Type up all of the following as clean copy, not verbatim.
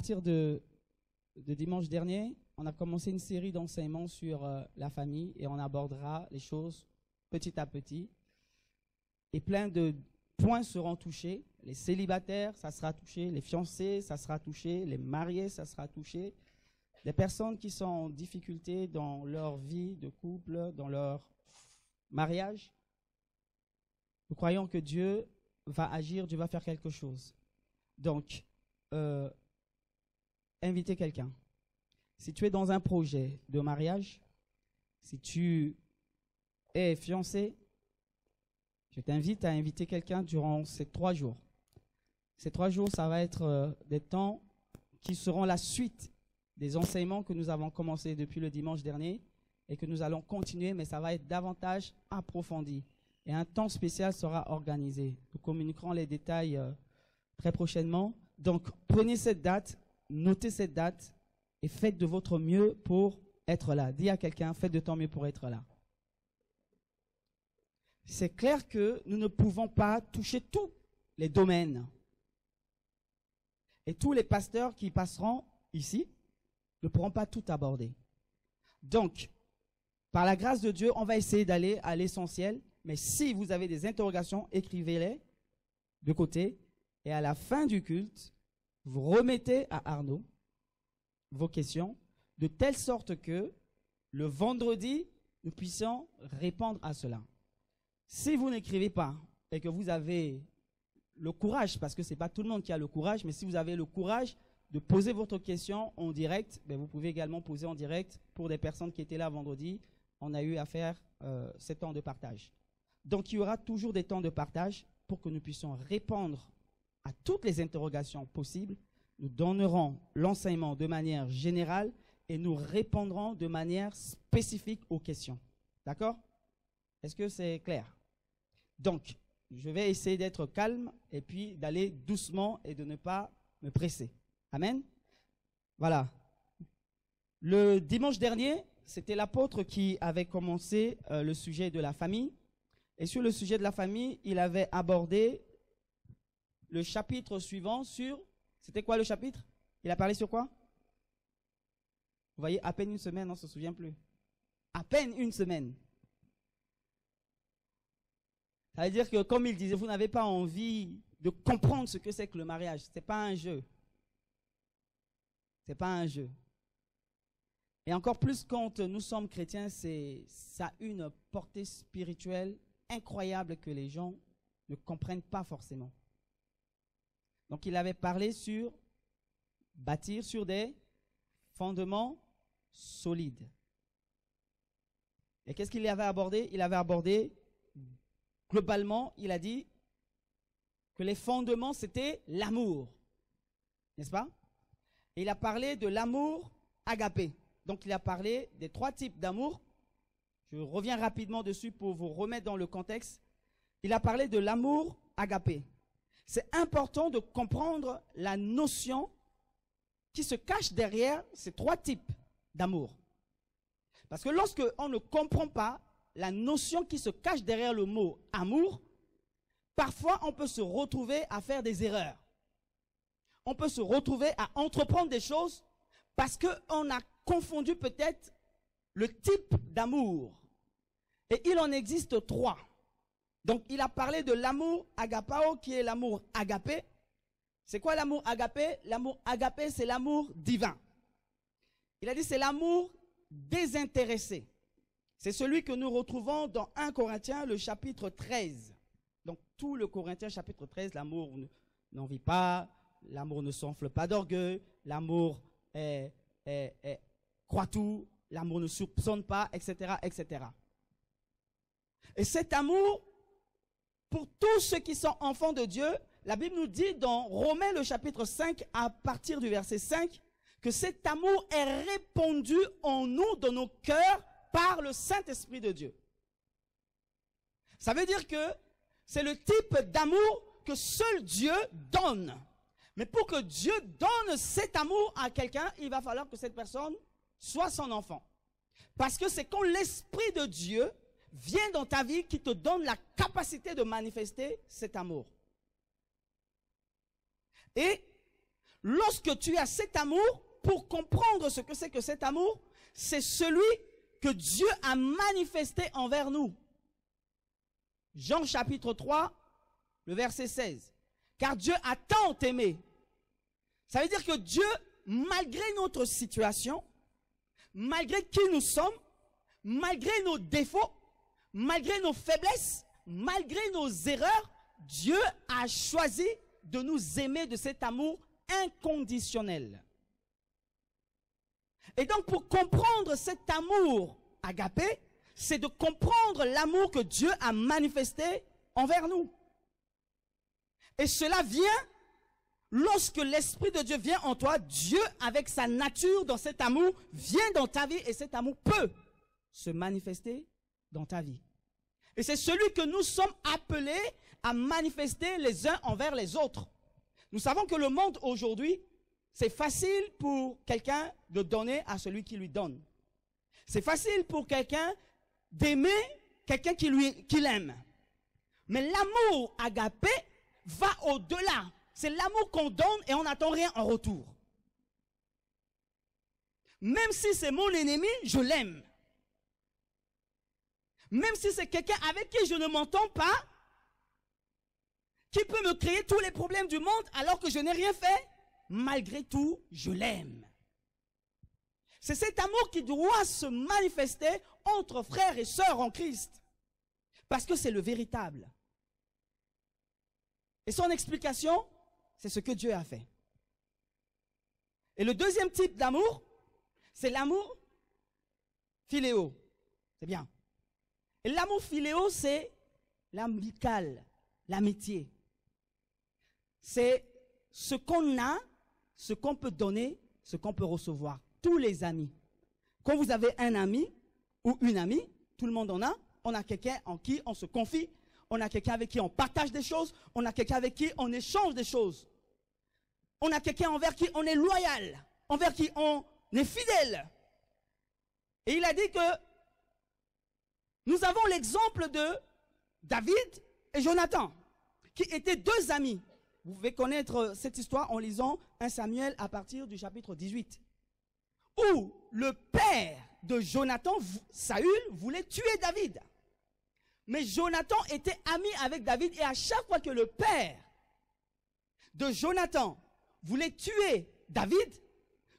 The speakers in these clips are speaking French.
partir de dimanche dernier, on a commencé une série d'enseignements sur la famille et on abordera les choses petit à petit. Et plein de points seront touchés. Les célibataires, ça sera touché. Les fiancés, ça sera touché. Les mariés, ça sera touché. Les personnes qui sont en difficulté dans leur vie de couple, dans leur mariage. Nous croyons que Dieu va agir, Dieu va faire quelque chose. Donc, invitez quelqu'un. Si tu es dans un projet de mariage, si tu es fiancé, je t'invite à inviter quelqu'un durant ces 3 jours. Ces 3 jours, ça va être des temps qui seront la suite des enseignements que nous avons commencé depuis le dimanche dernier et que nous allons continuer, mais ça va être davantage approfondi. Et un temps spécial sera organisé. Nous communiquerons les détails très prochainement. Donc, prenez cette date, notez cette date et faites de votre mieux pour être là. Dis à quelqu'un, faites de ton mieux pour être là. C'est clair que nous ne pouvons pas toucher tous les domaines. Et tous les pasteurs qui passeront ici ne pourront pas tout aborder. Donc, par la grâce de Dieu, on va essayer d'aller à l'essentiel. Mais si vous avez des interrogations, écrivez-les de côté. Et à la fin du culte, vous remettez à Arnaud vos questions, de telle sorte que le vendredi, nous puissions répondre à cela. Si vous n'écrivez pas et que vous avez le courage, parce que ce n'est pas tout le monde qui a le courage, mais si vous avez le courage de poser votre question en direct, ben vous pouvez également poser en direct pour des personnes qui étaient là vendredi. On a eu à faire ces temps de partage. Donc, il y aura toujours des temps de partage pour que nous puissions répondre à toutes les interrogations possibles. Nous donnerons l'enseignement de manière générale et nous répondrons de manière spécifique aux questions. D'accord? Est-ce que c'est clair? Donc, je vais essayer d'être calme et puis d'aller doucement et de ne pas me presser. Amen? Voilà. Le dimanche dernier, c'était l'apôtre qui avait commencé le sujet de la famille. Et sur le sujet de la famille, il avait abordé le chapitre suivant sur... C'était quoi le chapitre? Il a parlé sur quoi? Vous voyez, à peine une semaine, on ne se souvient plus. À peine une semaine. Ça veut dire que, comme il disait, vous n'avez pas envie de comprendre ce que c'est que le mariage. Ce n'est pas un jeu. Ce n'est pas un jeu. Et encore plus quand nous sommes chrétiens, ça a une portée spirituelle incroyable que les gens ne comprennent pas forcément. Donc il avait parlé sur bâtir sur des fondements solides. Et qu'est-ce qu'il avait abordé? Il avait abordé, globalement, il a dit que les fondements, c'était l'amour. N'est-ce pas? Et il a parlé de l'amour agapé. Donc il a parlé des 3 types d'amour. Je reviens rapidement dessus pour vous remettre dans le contexte. Il a parlé de l'amour agapé. C'est important de comprendre la notion qui se cache derrière ces 3 types d'amour. Parce que lorsque on ne comprend pas la notion qui se cache derrière le mot amour, parfois on peut se retrouver à faire des erreurs. On peut se retrouver à entreprendre des choses parce qu'on a confondu peut-être le type d'amour. Et il en existe 3. Donc, il a parlé de l'amour agapao, qui est l'amour agapé. C'est quoi l'amour agapé? L'amour agapé, c'est l'amour divin. Il a dit c'est l'amour désintéressé. C'est celui que nous retrouvons dans 1 Corinthiens, le chapitre 13. Donc, tout le Corinthiens, chapitre 13, l'amour n'envie pas, l'amour ne s'enfle pas d'orgueil, l'amour croit tout, l'amour ne soupçonne pas, etc., etc. Et cet amour, pour tous ceux qui sont enfants de Dieu, la Bible nous dit dans Romains le chapitre 5, à partir du verset 5, que cet amour est répandu en nous, dans nos cœurs, par le Saint-Esprit de Dieu. Ça veut dire que c'est le type d'amour que seul Dieu donne. Mais pour que Dieu donne cet amour à quelqu'un, il va falloir que cette personne soit son enfant. Parce que c'est quand l'Esprit de Dieu vient dans ta vie qui te donne la capacité de manifester cet amour. Et lorsque tu as cet amour, pour comprendre ce que c'est que cet amour, c'est celui que Dieu a manifesté envers nous. Jean chapitre 3, le verset 16. Car Dieu a tant aimé. Ça veut dire que Dieu, malgré notre situation, malgré qui nous sommes, malgré nos défauts, malgré nos faiblesses, malgré nos erreurs, Dieu a choisi de nous aimer de cet amour inconditionnel. Et donc pour comprendre cet amour agapé, c'est de comprendre l'amour que Dieu a manifesté envers nous. Et cela vient lorsque l'Esprit de Dieu vient en toi. Dieu, avec sa nature dans cet amour, vient dans ta vie et cet amour peut se manifester dans ta vie. Et c'est celui que nous sommes appelés à manifester les uns envers les autres. Nous savons que le monde aujourd'hui, c'est facile pour quelqu'un de donner à celui qui lui donne. C'est facile pour quelqu'un d'aimer quelqu'un qui l'aime. Mais l'amour agapé va au-delà. C'est l'amour qu'on donne et on n'attend rien en retour. Même si c'est mon ennemi, je l'aime. Même si c'est quelqu'un avec qui je ne m'entends pas, qui peut me créer tous les problèmes du monde alors que je n'ai rien fait, malgré tout, je l'aime. C'est cet amour qui doit se manifester entre frères et sœurs en Christ. Parce que c'est le véritable. Et son explication, c'est ce que Dieu a fait. Et le deuxième type d'amour, c'est l'amour philéo. C'est bien. Et l'amour philéo, c'est l'amical, l'amitié. C'est ce qu'on a, ce qu'on peut donner, ce qu'on peut recevoir. Tous les amis. Quand vous avez un ami ou une amie, tout le monde en a. On a quelqu'un en qui on se confie. On a quelqu'un avec qui on partage des choses. On a quelqu'un avec qui on échange des choses. On a quelqu'un envers qui on est loyal. Envers qui on est fidèle. Et il a dit que nous avons l'exemple de David et Jonathan, qui étaient deux amis. Vous pouvez connaître cette histoire en lisant 1 Samuel à partir du chapitre 18. Où le père de Jonathan, Saül, voulait tuer David. Mais Jonathan était ami avec David et à chaque fois que le père de Jonathan voulait tuer David,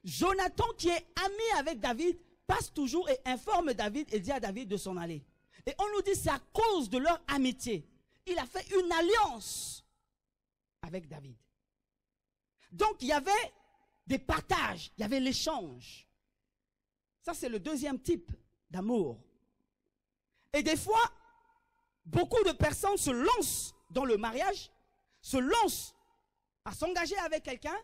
Jonathan qui est ami avec David passe toujours et informe David et dit à David de s'en aller. Et on nous dit c'est à cause de leur amitié. Il a fait une alliance avec David. Donc il y avait des partages, il y avait l'échange. Ça c'est le deuxième type d'amour. Et des fois, beaucoup de personnes se lancent dans le mariage, se lancent à s'engager avec quelqu'un,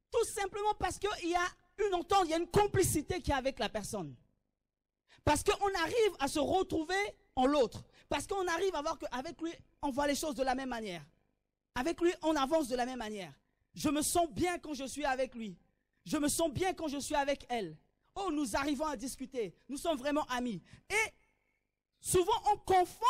tout simplement parce qu'il y a une entente, il y a une complicité qui est avec la personne. Parce qu'on arrive à se retrouver en l'autre. Parce qu'on arrive à voir qu'avec lui, on voit les choses de la même manière. Avec lui, on avance de la même manière. Je me sens bien quand je suis avec lui. Je me sens bien quand je suis avec elle. Oh, nous arrivons à discuter. Nous sommes vraiment amis. Et souvent, on confond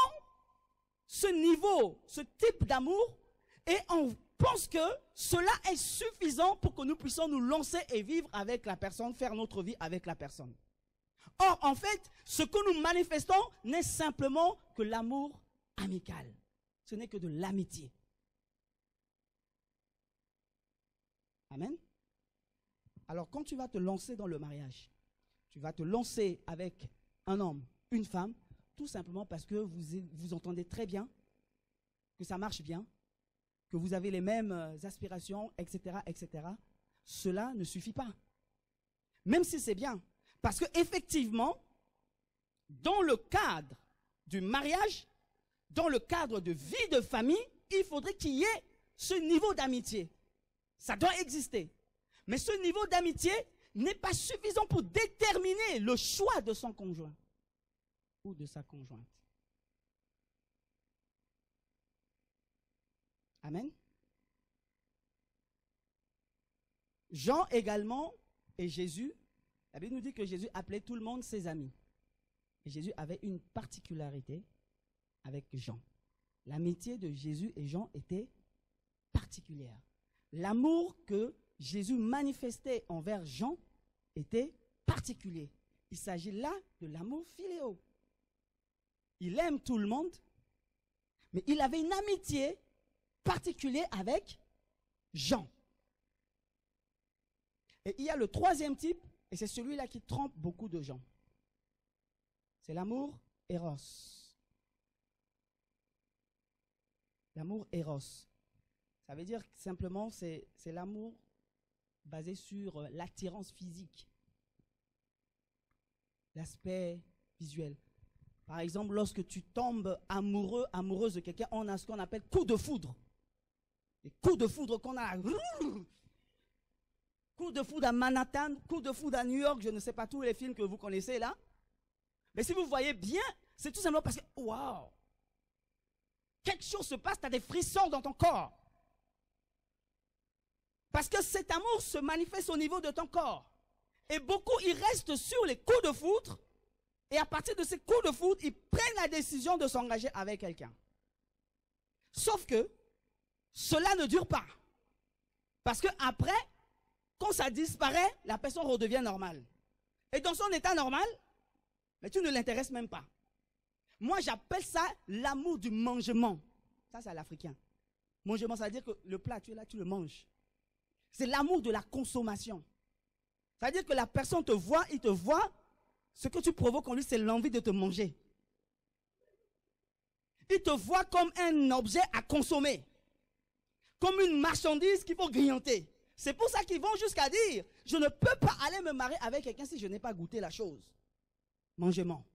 ce niveau, ce type d'amour, et on pense que cela est suffisant pour que nous puissions nous lancer et vivre avec la personne, faire notre vie avec la personne. Or, en fait, ce que nous manifestons n'est simplement que l'amour amical. Ce n'est que de l'amitié. Amen. Alors, quand tu vas te lancer dans le mariage, tu vas te lancer avec un homme, une femme, tout simplement parce que vous entendez très bien, que ça marche bien, que vous avez les mêmes aspirations, etc., etc. Cela ne suffit pas. Même si c'est bien. Parce qu'effectivement, dans le cadre du mariage, dans le cadre de vie de famille, il faudrait qu'il y ait ce niveau d'amitié. Ça doit exister. Mais ce niveau d'amitié n'est pas suffisant pour déterminer le choix de son conjoint ou de sa conjointe. Amen. Jean également et Jésus, la Bible nous dit que Jésus appelait tout le monde ses amis. Et Jésus avait une particularité avec Jean. L'amitié de Jésus et Jean était particulière. L'amour que Jésus manifestait envers Jean était particulier. Il s'agit là de l'amour philéo. Il aime tout le monde, mais il avait une amitié particulière avec Jean. Et il y a le troisième type, et c'est celui-là qui trompe beaucoup de gens. C'est l'amour éros. L'amour éros. Ça veut dire simplement, c'est l'amour basé sur l'attirance physique. L'aspect visuel. Par exemple, lorsque tu tombes amoureux, amoureuse de quelqu'un, on a ce qu'on appelle coup de foudre. Les coups de foudre qu'on a. Coup de foudre à Manhattan, coup de foudre à New York, je ne sais pas tous les films que vous connaissez là. Mais si vous voyez bien, c'est tout simplement parce que, waouh, quelque chose se passe, tu as des frissons dans ton corps. Parce que cet amour se manifeste au niveau de ton corps. Et beaucoup, ils restent sur les coups de foudre. Et à partir de ces coups de foudre, ils prennent la décision de s'engager avec quelqu'un. Sauf que cela ne dure pas. Parce qu'après, quand ça disparaît, la personne redevient normale. Et dans son état normal, mais tu ne l'intéresses même pas. Moi, j'appelle ça l'amour du mangement. Ça, c'est à l'africain. Mangement, ça veut dire que le plat, tu es là, tu le manges. C'est l'amour de la consommation. Ça veut dire que la personne te voit, il te voit, ce que tu provoques en lui, c'est l'envie de te manger. Il te voit comme un objet à consommer. Comme une marchandise qu'il faut grignoter. C'est pour ça qu'ils vont jusqu'à dire, je ne peux pas aller me marier avec quelqu'un si je n'ai pas goûté la chose. Mangement.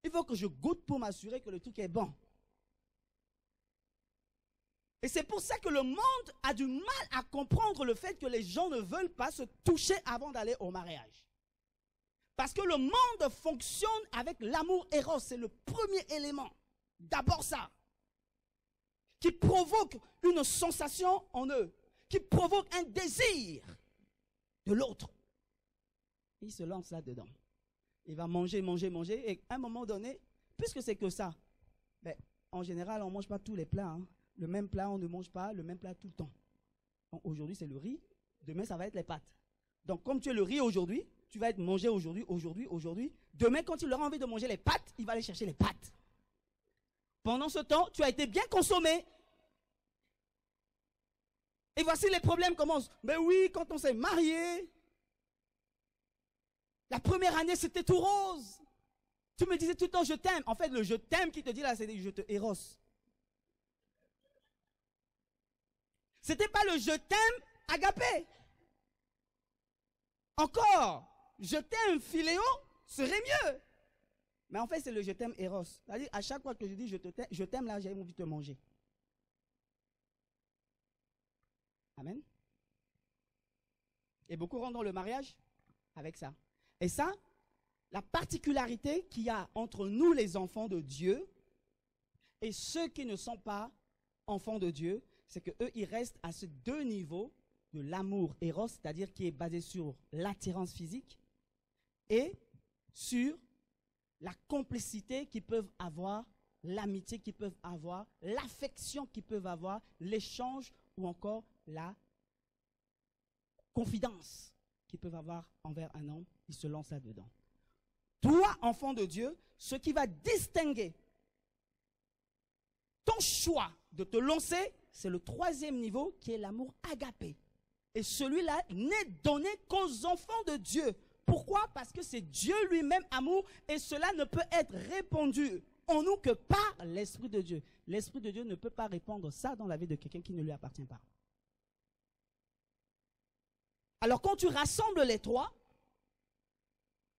Il faut que je goûte pour m'assurer que le truc est bon. Et c'est pour ça que le monde a du mal à comprendre le fait que les gens ne veulent pas se toucher avant d'aller au mariage. Parce que le monde fonctionne avec l'amour éros, c'est le premier élément. D'abord ça. Qui provoque une sensation en eux. Qui provoque un désir de l'autre. Il se lance là-dedans. Il va manger, manger, manger. Et à un moment donné, puisque c'est que ça, ben, en général, on ne mange pas tous les plats. Hein. Le même plat, on ne mange pas le même plat tout le temps. Aujourd'hui, c'est le riz. Demain, ça va être les pâtes. Donc, comme tu es le riz aujourd'hui, tu vas être mangé aujourd'hui, aujourd'hui, aujourd'hui. Demain, quand il aura envie de manger les pâtes, il va aller chercher les pâtes. Pendant ce temps, tu as été bien consommé. Et voici les problèmes commencent. Mais oui, quand on s'est marié, la première année, c'était tout rose. Tu me disais tout le temps, je t'aime. En fait, le je t'aime qui te dit là, c'est je te héros. C'était pas le je t'aime agapé. Encore, je t'aime philéo serait mieux. Mais en fait, c'est le je t'aime héros. C'est-à-dire, à chaque fois que je dis je t'aime, là, j'ai envie de te manger. Amen. Et beaucoup rentrent dans le mariage avec ça. Et ça, la particularité qu'il y a entre nous, les enfants de Dieu, et ceux qui ne sont pas enfants de Dieu, c'est qu'eux, ils restent à ces deux niveaux de l'amour éros, c'est-à-dire qui est basé sur l'attirance physique, et sur la complicité qu'ils peuvent avoir, l'amitié qu'ils peuvent avoir, l'affection qu'ils peuvent avoir, l'échange ou encore la confidence qu'ils peuvent avoir envers un homme. Ils se lancent là-dedans. Toi, enfant de Dieu, ce qui va distinguer ton choix de te lancer, c'est le troisième niveau qui est l'amour agapé. Et celui-là n'est donné qu'aux enfants de Dieu. Pourquoi? Parce que c'est Dieu lui-même amour et cela ne peut être répandu en nous que par l'Esprit de Dieu. L'Esprit de Dieu ne peut pas répandre ça dans la vie de quelqu'un qui ne lui appartient pas. Alors quand tu rassembles les trois,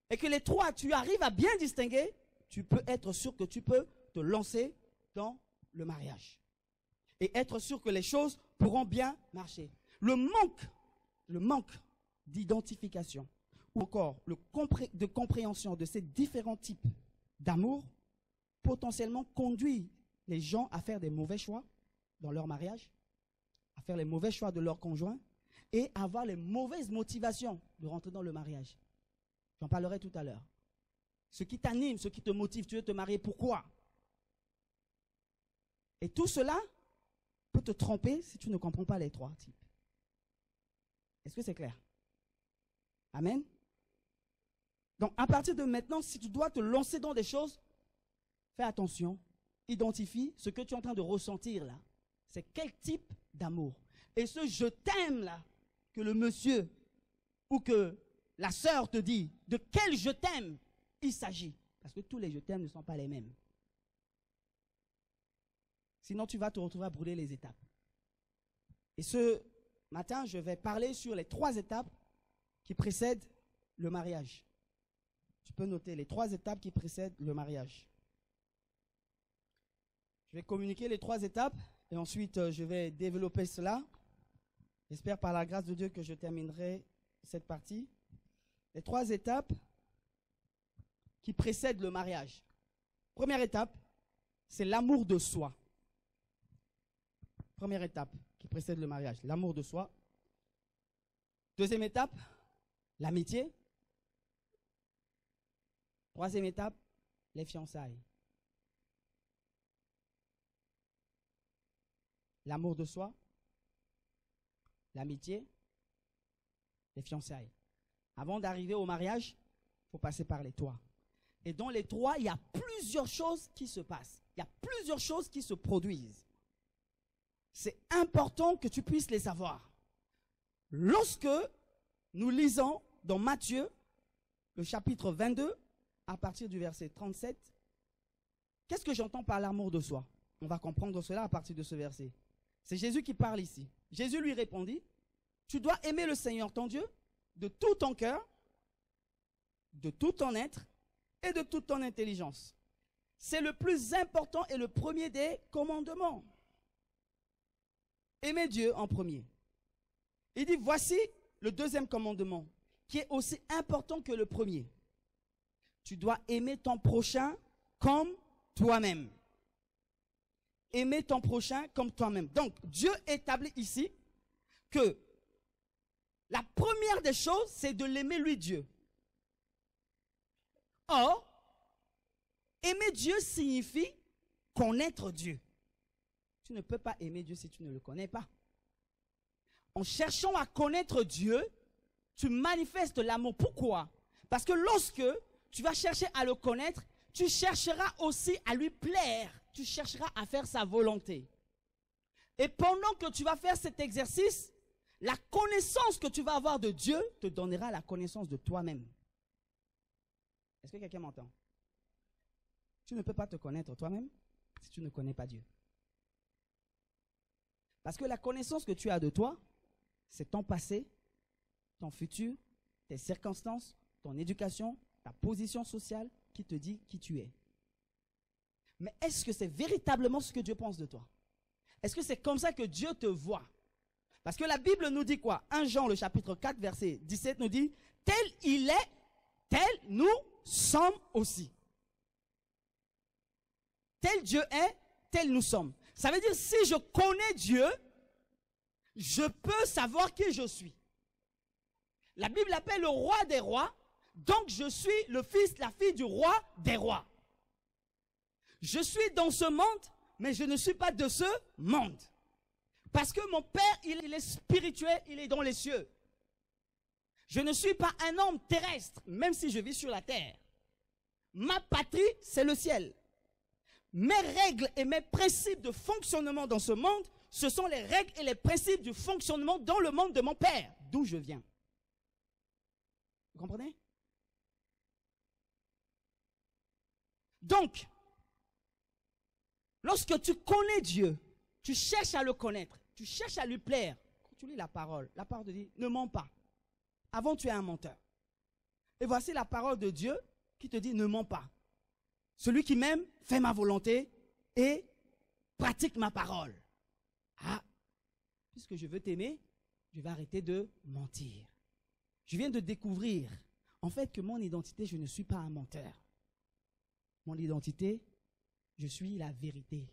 et que les trois, tu arrives à bien distinguer, tu peux être sûr que tu peux te lancer dans le mariage. Et être sûr que les choses pourront bien marcher. Le manque d'identification, ou encore de compréhension de ces différents types d'amour, potentiellement conduit les gens à faire des mauvais choix dans leur mariage, à faire les mauvais choix de leur conjoint, et à avoir les mauvaises motivations de rentrer dans le mariage. J'en parlerai tout à l'heure. Ce qui t'anime, ce qui te motive, tu veux te marier, pourquoi? Et tout cela peut te tromper si tu ne comprends pas les trois types. Est-ce que c'est clair? Amen. Donc, à partir de maintenant, si tu dois te lancer dans des choses, fais attention, identifie ce que tu es en train de ressentir là. C'est quel type d'amour? Et ce je t'aime là, que le monsieur ou que la sœur te dit, de quel je t'aime il s'agit? Parce que tous les je t'aime ne sont pas les mêmes. Sinon, tu vas te retrouver à brûler les étapes. Et ce matin, je vais parler sur les 3 étapes qui précèdent le mariage. Tu peux noter les 3 étapes qui précèdent le mariage. Je vais communiquer les 3 étapes et ensuite je vais développer cela. J'espère par la grâce de Dieu que je terminerai cette partie. Les 3 étapes qui précèdent le mariage. Première étape, c'est l'amour de soi. Première étape qui précède le mariage, l'amour de soi. Deuxième étape, l'amitié. Troisième étape, les fiançailles. L'amour de soi, l'amitié, les fiançailles. Avant d'arriver au mariage, il faut passer par les 3. Et dans les 3, il y a plusieurs choses qui se passent. Il y a plusieurs choses qui se produisent. C'est important que tu puisses les savoir. Lorsque nous lisons dans Matthieu, le chapitre 22, à partir du verset 37, qu'est-ce que j'entends par l'amour de soi? On va comprendre cela à partir de ce verset. C'est Jésus qui parle ici. Jésus lui répondit, tu dois aimer le Seigneur ton Dieu de tout ton cœur, de tout ton être et de toute ton intelligence. C'est le plus important et le premier des commandements. Aimer Dieu en premier. Il dit, voici le deuxième commandement, qui est aussi important que le premier. Tu dois aimer ton prochain comme toi-même. Aimer ton prochain comme toi-même. Donc, Dieu établit ici que la première des choses, c'est de l'aimer lui, Dieu. Or, aimer Dieu signifie connaître Dieu. Tu ne peux pas aimer Dieu si tu ne le connais pas. En cherchant à connaître Dieu, tu manifestes l'amour. Pourquoi? Parce que lorsque tu vas chercher à le connaître, tu chercheras aussi à lui plaire. Tu chercheras à faire sa volonté. Et pendant que tu vas faire cet exercice, la connaissance que tu vas avoir de Dieu te donnera la connaissance de toi-même. Est-ce que quelqu'un m'entend? Tu ne peux pas te connaître toi-même si tu ne connais pas Dieu. Parce que la connaissance que tu as de toi, c'est ton passé, ton futur, tes circonstances, ton éducation, ta position sociale qui te dit qui tu es. Mais est-ce que c'est véritablement ce que Dieu pense de toi? Est-ce que c'est comme ça que Dieu te voit? Parce que la Bible nous dit quoi? 1 Jean, le chapitre 4, verset 17 nous dit, tel il est, tel nous sommes aussi. Tel Dieu est, tel nous sommes. Ça veut dire, si je connais Dieu, je peux savoir qui je suis. La Bible appelle le roi des rois, donc je suis le fils, la fille du roi des rois. Je suis dans ce monde, mais je ne suis pas de ce monde. Parce que mon Père, il est spirituel, il est dans les cieux. Je ne suis pas un homme terrestre, même si je vis sur la terre. Ma patrie, c'est le ciel. Mes règles et mes principes de fonctionnement dans ce monde, ce sont les règles et les principes du fonctionnement dans le monde de mon Père, d'où je viens. Vous comprenez? Donc, lorsque tu connais Dieu, tu cherches à le connaître, tu cherches à lui plaire. Quand tu lis la parole te dit, ne mens pas. Avant, tu es un menteur. Et voici la parole de Dieu qui te dit, ne mens pas. Celui qui m'aime fait ma volonté et pratique ma parole. Ah, puisque je veux t'aimer, je vais arrêter de mentir. Je viens de découvrir, en fait, que mon identité, je ne suis pas un menteur. Mon identité, je suis la vérité.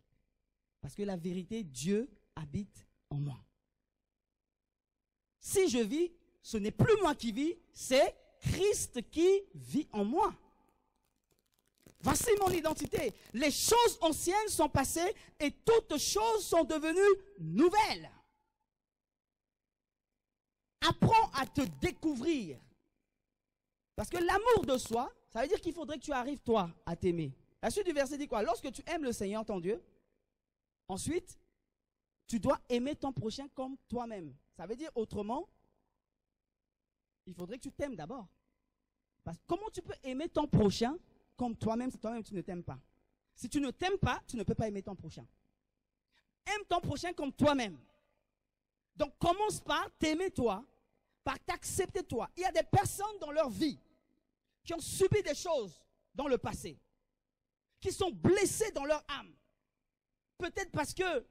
Parce que la vérité, Dieu habite en moi. Si je vis, ce n'est plus moi qui vis, c'est Christ qui vit en moi. Voici mon identité. Les choses anciennes sont passées et toutes choses sont devenues nouvelles. Apprends à te découvrir. Parce que l'amour de soi, ça veut dire qu'il faudrait que tu arrives, toi, à t'aimer. La suite du verset dit quoi? Lorsque tu aimes le Seigneur, ton Dieu, ensuite, tu dois aimer ton prochain comme toi-même. Ça veut dire autrement, il faudrait que tu t'aimes d'abord. Parce que comment tu peux aimer ton prochain comme toi-même si toi-même tu ne t'aimes pas? Si tu ne t'aimes pas, tu ne peux pas aimer ton prochain. Aime ton prochain comme toi-même. Donc commence par t'aimer toi, par t'accepter toi. Il y a des personnes dans leur vie qui ont subi des choses dans le passé, qui sont blessées dans leur âme. Peut-être parce que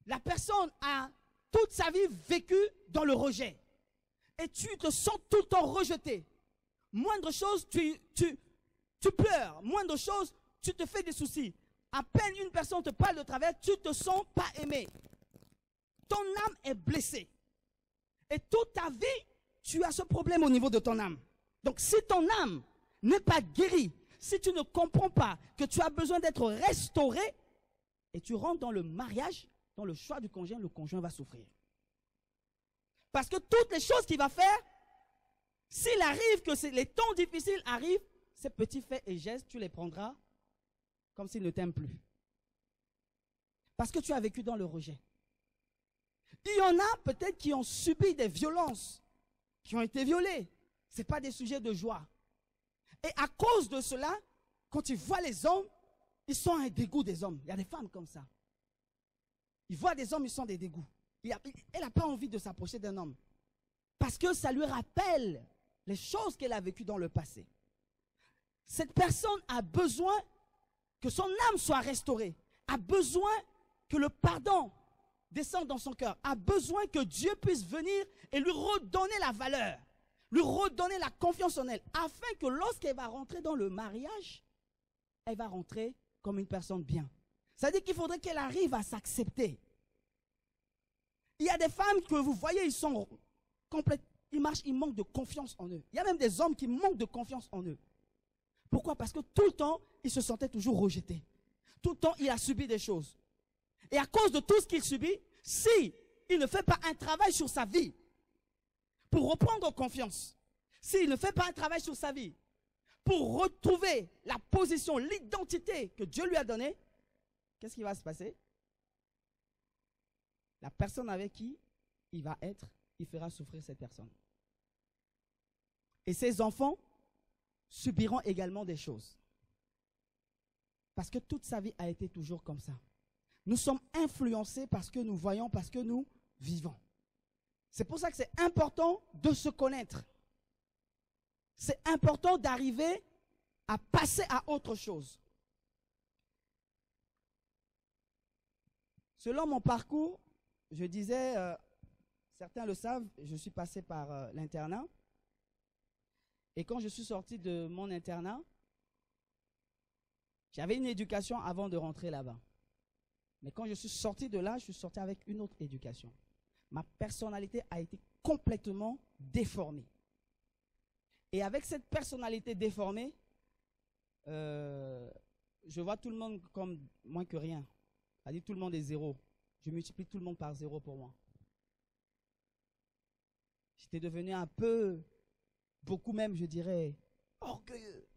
la personne a toute sa vie vécu dans le rejet. Et tu te sens tout le temps rejeté. Moindre chose, tu pleures. Moindre chose, tu te fais des soucis. À peine une personne te parle de travers, tu ne te sens pas aimé. Ton âme est blessée. Et toute ta vie, tu as ce problème au niveau de ton âme. Donc si ton âme n'est pas guérie, si tu ne comprends pas que tu as besoin d'être restauré, et tu rentres dans le mariage, dans le choix du conjoint, le conjoint va souffrir. Parce que toutes les choses qu'il va faire, s'il arrive que les temps difficiles arrivent, ces petits faits et gestes, tu les prendras comme s'il ne t'aime plus. Parce que tu as vécu dans le rejet. Il y en a peut-être qui ont subi des violences, qui ont été violés. Ce n'est pas des sujets de joie. Et à cause de cela, quand ils voient les hommes, ils sont un dégoût des hommes. Il y a des femmes comme ça. Ils voient des hommes, ils sont des dégoûts. Elle n'a pas envie de s'approcher d'un homme. Parce que ça lui rappelle les choses qu'elle a vécues dans le passé. Cette personne a besoin que son âme soit restaurée. A besoin que le pardon descende dans son cœur. A besoin que Dieu puisse venir et lui redonner la valeur. Lui redonner la confiance en elle. Afin que lorsqu'elle va rentrer dans le mariage, elle va rentrer comme une personne bien. Ça veut dire qu'il faudrait qu'elle arrive à s'accepter. Il y a des femmes que vous voyez, ils sont complètes, ils marchent, ils manquent de confiance en eux. Il y a même des hommes qui manquent de confiance en eux. Pourquoi? Parce que tout le temps, il se sentait toujours rejeté. Tout le temps, il a subi des choses. Et à cause de tout ce qu'il subit, si il ne fait pas un travail sur sa vie pour reprendre confiance, s'il ne fait pas un travail sur sa vie pour retrouver la position, l'identité que Dieu lui a donnée, qu'est-ce qui va se passer? La personne avec qui il va être, il fera souffrir cette personne. Et ses enfants subiront également des choses. Parce que toute sa vie a été toujours comme ça. Nous sommes influencés parce que nous voyons, parce que nous vivons. C'est pour ça que c'est important de se connaître. C'est important d'arriver à passer à autre chose. Selon mon parcours, je disais, certains le savent, je suis passé par l'internat. Et quand je suis sorti de mon internat, j'avais une éducation avant de rentrer là-bas. Mais quand je suis sorti de là, je suis sorti avec une autre éducation. Ma personnalité a été complètement déformée. Et avec cette personnalité déformée, je vois tout le monde comme moins que rien. C'est-à-dire tout le monde est zéro. Je multiplie tout le monde par zéro pour moi. J'étais devenu un peu, beaucoup même, je dirais, orgueilleux.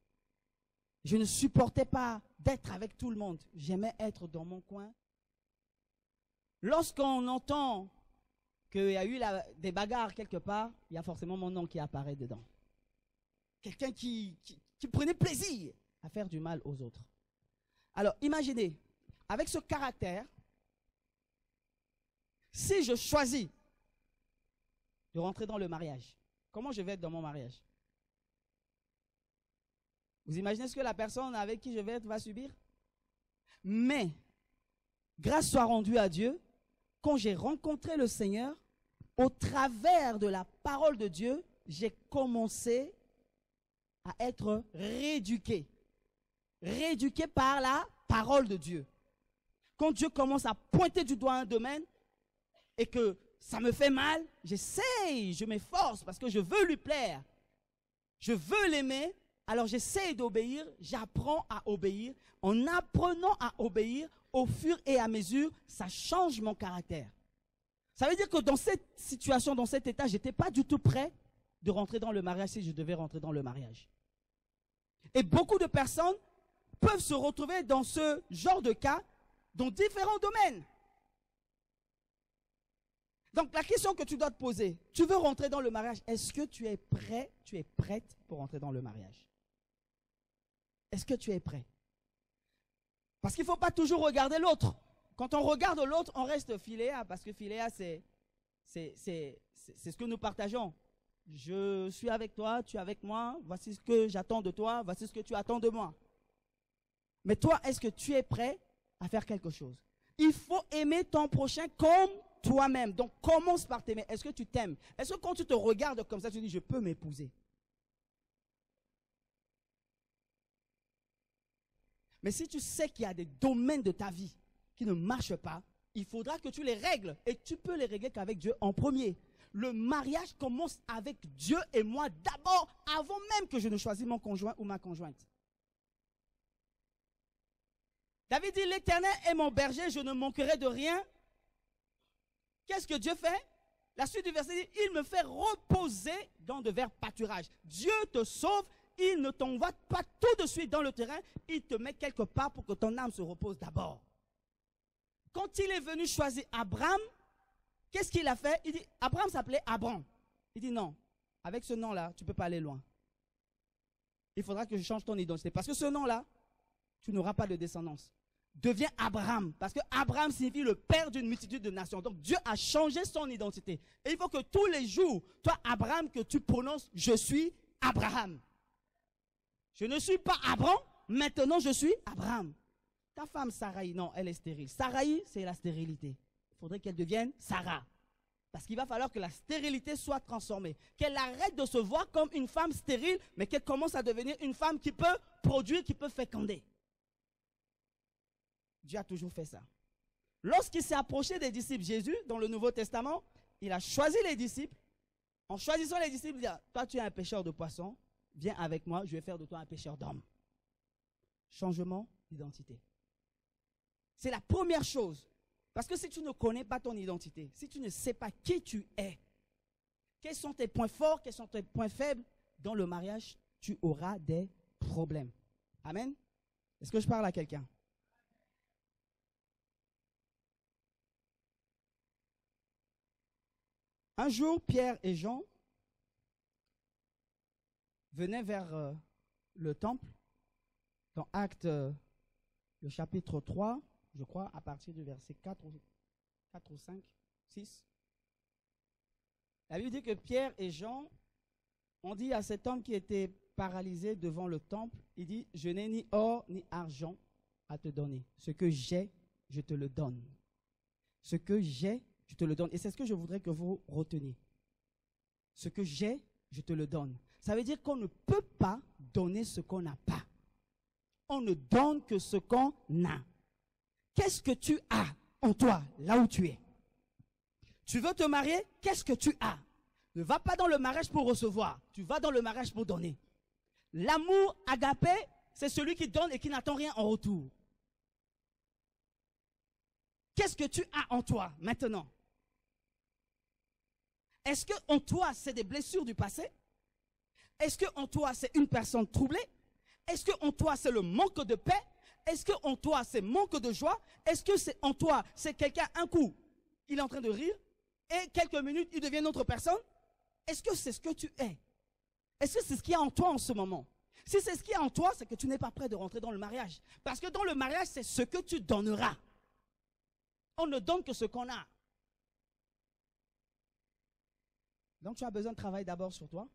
Je ne supportais pas d'être avec tout le monde. J'aimais être dans mon coin. Lorsqu'on entend qu'il y a eu des bagarres quelque part, il y a forcément mon nom qui apparaît dedans. Quelqu'un qui prenait plaisir à faire du mal aux autres. Alors, imaginez, avec ce caractère, si je choisis de rentrer dans le mariage, comment je vais être dans mon mariage? Vous imaginez ce que la personne avec qui je vais être va subir? Mais, grâce soit rendue à Dieu, quand j'ai rencontré le Seigneur, au travers de la parole de Dieu, j'ai commencé à être rééduqué. Rééduqué par la parole de Dieu. Quand Dieu commence à pointer du doigt un domaine et que ça me fait mal, j'essaye, je m'efforce parce que je veux lui plaire. Je veux l'aimer Alors j'essaie d'obéir, j'apprends à obéir. En apprenant à obéir, au fur et à mesure, ça change mon caractère. Ça veut dire que dans cette situation, dans cet état, je n'étais pas du tout prêt de rentrer dans le mariage si je devais rentrer dans le mariage. Et beaucoup de personnes peuvent se retrouver dans ce genre de cas dans différents domaines. Donc la question que tu dois te poser, tu veux rentrer dans le mariage, est-ce que tu es prêt, tu es prête pour rentrer dans le mariage? Est-ce que tu es prêt? Parce qu'il ne faut pas toujours regarder l'autre. Quand on regarde l'autre, on reste philéa, parce que philéa, c'est ce que nous partageons. Je suis avec toi, tu es avec moi, voici ce que j'attends de toi, voici ce que tu attends de moi. Mais toi, est-ce que tu es prêt à faire quelque chose? Il faut aimer ton prochain comme toi-même. Donc commence par t'aimer. Est-ce que tu t'aimes? Est-ce que quand tu te regardes comme ça, tu dis, je peux m'épouser? Mais si tu sais qu'il y a des domaines de ta vie qui ne marchent pas, il faudra que tu les règles. Et tu peux les régler qu'avec Dieu en premier. Le mariage commence avec Dieu et moi d'abord, avant même que je ne choisisse mon conjoint ou ma conjointe. David dit, l'Éternel est mon berger, je ne manquerai de rien. Qu'est-ce que Dieu fait? La suite du verset dit, il me fait reposer dans de verts pâturages. Dieu te sauve, il ne t'envoie pas tout de suite dans le terrain, il te met quelque part pour que ton âme se repose d'abord. Quand il est venu choisir Abraham, qu'est-ce qu'il a fait? Il dit, Abraham s'appelait Abram. Il dit non, avec ce nom-là, tu ne peux pas aller loin. Il faudra que je change ton identité. Parce que ce nom-là, tu n'auras pas de descendance. Deviens Abraham. Parce que Abraham signifie le père d'une multitude de nations. Donc Dieu a changé son identité. Et il faut que tous les jours, toi Abraham, que tu prononces, je suis Abraham. Je ne suis pas Abraham, maintenant je suis Abraham. Ta femme Sarai, non, elle est stérile. Sarai, c'est la stérilité. Il faudrait qu'elle devienne Sarah. Parce qu'il va falloir que la stérilité soit transformée. Qu'elle arrête de se voir comme une femme stérile, mais qu'elle commence à devenir une femme qui peut produire, qui peut féconder. Dieu a toujours fait ça. Lorsqu'il s'est approché des disciples, Jésus, dans le Nouveau Testament, il a choisi les disciples. En choisissant les disciples, il dit, toi tu es un pêcheur de poissons, viens avec moi, je vais faire de toi un pêcheur d'hommes. Changement d'identité. C'est la première chose. Parce que si tu ne connais pas ton identité, si tu ne sais pas qui tu es, quels sont tes points forts, quels sont tes points faibles, dans le mariage, tu auras des problèmes. Amen. Est-ce que je parle à quelqu'un? Un jour, Pierre et Jean venaient vers le temple, dans Actes, le chapitre 3, je crois, à partir du verset 4 ou 5, 6. La Bible dit que Pierre et Jean ont dit à cet homme qui était paralysé devant le temple, il dit, je n'ai ni or ni argent à te donner. Ce que j'ai, je te le donne. Ce que j'ai, je te le donne. Et c'est ce que je voudrais que vous reteniez. Ce que j'ai, je te le donne. Ça veut dire qu'on ne peut pas donner ce qu'on n'a pas. On ne donne que ce qu'on a. Qu'est-ce que tu as en toi, là où tu es? Tu veux te marier? Qu'est-ce que tu as? Ne va pas dans le mariage pour recevoir. Tu vas dans le mariage pour donner. L'amour agapé, c'est celui qui donne et qui n'attend rien en retour. Qu'est-ce que tu as en toi maintenant? Est-ce que en toi, c'est des blessures du passé? Est-ce que en toi, c'est une personne troublée? Est-ce que en toi, c'est le manque de paix? Est-ce que en toi, c'est manque de joie? Est-ce que c'est en toi, c'est quelqu'un, un coup, il est en train de rire, et quelques minutes, il devient une autre personne? Est-ce que c'est ce que tu es? Est-ce que c'est ce qu'il y a en toi en ce moment? Si c'est ce qu'il y a en toi, c'est que tu n'es pas prêt de rentrer dans le mariage. Parce que dans le mariage, c'est ce que tu donneras. On ne donne que ce qu'on a. Donc tu as besoin de travailler d'abord sur toi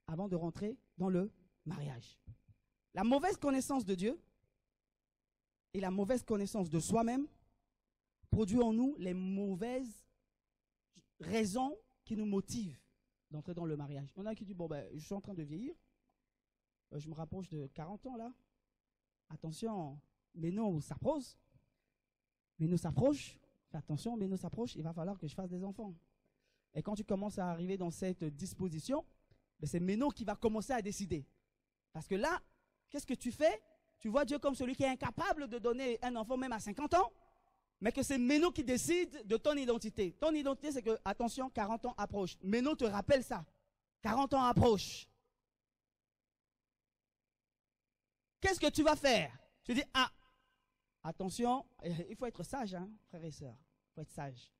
avant de rentrer dans le mariage. La mauvaise connaissance de Dieu et la mauvaise connaissance de soi-même produit en nous les mauvaises raisons qui nous motivent d'entrer dans le mariage. Il y en a qui disent, bon ben, je suis en train de vieillir, je me rapproche de 40 ans là, attention, mais non, s'approche, fais attention, mais nous s'approche, il va falloir que je fasse des enfants. Et quand tu commences à arriver dans cette disposition, ben c'est Ménon qui va commencer à décider. Parce que là, qu'est-ce que tu fais? Tu vois Dieu comme celui qui est incapable de donner un enfant même à 50 ans, mais que c'est Méno qui décide de ton identité. Ton identité, c'est que, attention, 40 ans approche. Méno te rappelle ça. 40 ans approche. Qu'est-ce que tu vas faire? Tu dis, ah, attention, il faut être sage, hein, frères et sœurs. Il faut être sage.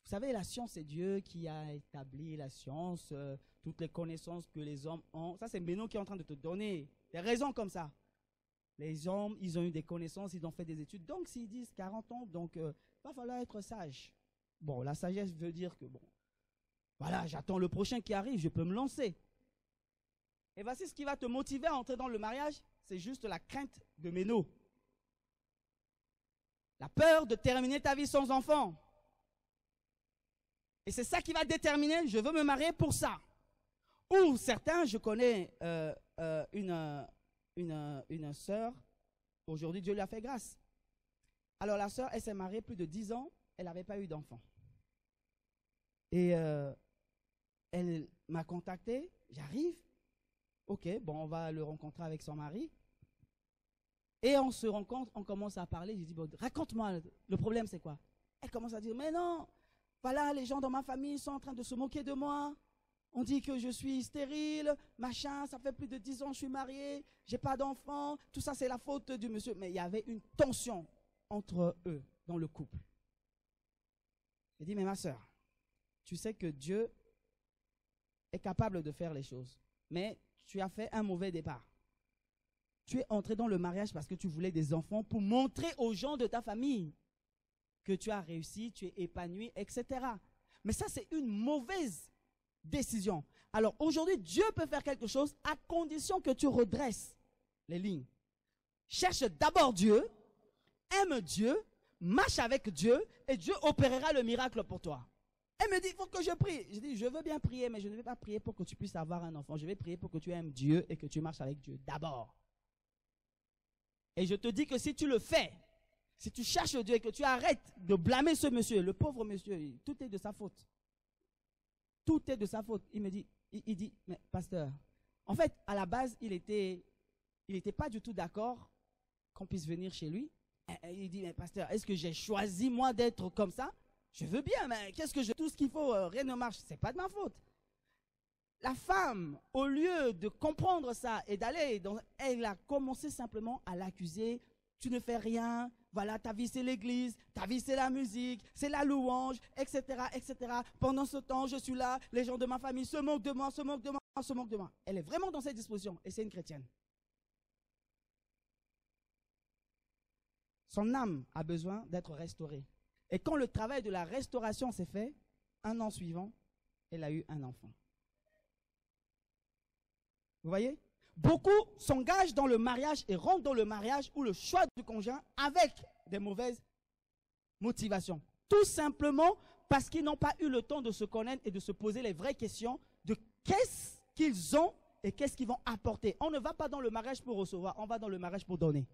Vous savez, la science, c'est Dieu qui a établi la science, toutes les connaissances que les hommes ont. Ça, c'est Méno qui est en train de te donner des raisons comme ça. Les hommes, ils ont eu des connaissances, ils ont fait des études. Donc, s'ils disent 40 ans, donc, il va falloir être sage. Bon, la sagesse veut dire que, bon, voilà, j'attends le prochain qui arrive, je peux me lancer. Et voici ce qui va te motiver à entrer dans le mariage, c'est juste la crainte de Méno. La peur de terminer ta vie sans enfant. Et c'est ça qui va déterminer, je veux me marier pour ça. Ou certains, je connais une sœur, aujourd'hui Dieu lui a fait grâce. Alors la sœur, elle s'est mariée plus de 10 ans, elle n'avait pas eu d'enfant. Et elle m'a contacté, j'arrive, ok, bon, on va le rencontrer avec son mari. Et on se rencontre, on commence à parler, j'ai dit, bon, raconte-moi, le problème c'est quoi? Elle commence à dire, mais non, voilà, les gens dans ma famille sont en train de se moquer de moi. On dit que je suis stérile, machin, ça fait plus de 10 ans que je suis mariée, j'ai pas d'enfant, tout ça c'est la faute du monsieur. Mais il y avait une tension entre eux dans le couple. J'ai dit, mais ma soeur, tu sais que Dieu est capable de faire les choses, mais tu as fait un mauvais départ. Tu es entré dans le mariage parce que tu voulais des enfants pour montrer aux gens de ta famille que tu as réussi, tu es épanoui, etc. Mais ça, c'est une mauvaise décision. Alors aujourd'hui, Dieu peut faire quelque chose à condition que tu redresses les lignes. Cherche d'abord Dieu, aime Dieu, marche avec Dieu et Dieu opérera le miracle pour toi. Elle me dit, il faut que je prie. Je dis, je veux bien prier, mais je ne vais pas prier pour que tu puisses avoir un enfant. Je vais prier pour que tu aimes Dieu et que tu marches avec Dieu d'abord. Et je te dis que si tu le fais, si tu cherches Dieu et que tu arrêtes de blâmer ce monsieur, le pauvre monsieur, tout est de sa faute. Tout est de sa faute. Il me dit, il dit, mais pasteur, en fait, à la base, il était pas du tout d'accord qu'on puisse venir chez lui. Il dit, mais pasteur, est-ce que j'ai choisi moi d'être comme ça? Je veux bien, mais qu'est-ce que je... Tout ce qu'il faut, rien ne marche. C'est pas de ma faute. La femme, au lieu de comprendre ça et d'aller, elle a commencé simplement à l'accuser. Tu ne fais rien, voilà, ta vie c'est l'église, ta vie c'est la musique, c'est la louange, etc., etc. Pendant ce temps, je suis là, les gens de ma famille se moquent de moi, se moquent de moi, se moquent de moi. Elle est vraiment dans cette disposition et c'est une chrétienne. Son âme a besoin d'être restaurée. Et quand le travail de la restauration s'est fait, un an suivant, elle a eu un enfant. Vous voyez? Beaucoup s'engagent dans le mariage et rentrent dans le mariage ou le choix du conjoint avec des mauvaises motivations. Tout simplement parce qu'ils n'ont pas eu le temps de se connaître et de se poser les vraies questions de qu'est-ce qu'ils ont et qu'est-ce qu'ils vont apporter. On ne va pas dans le mariage pour recevoir, on va dans le mariage pour donner.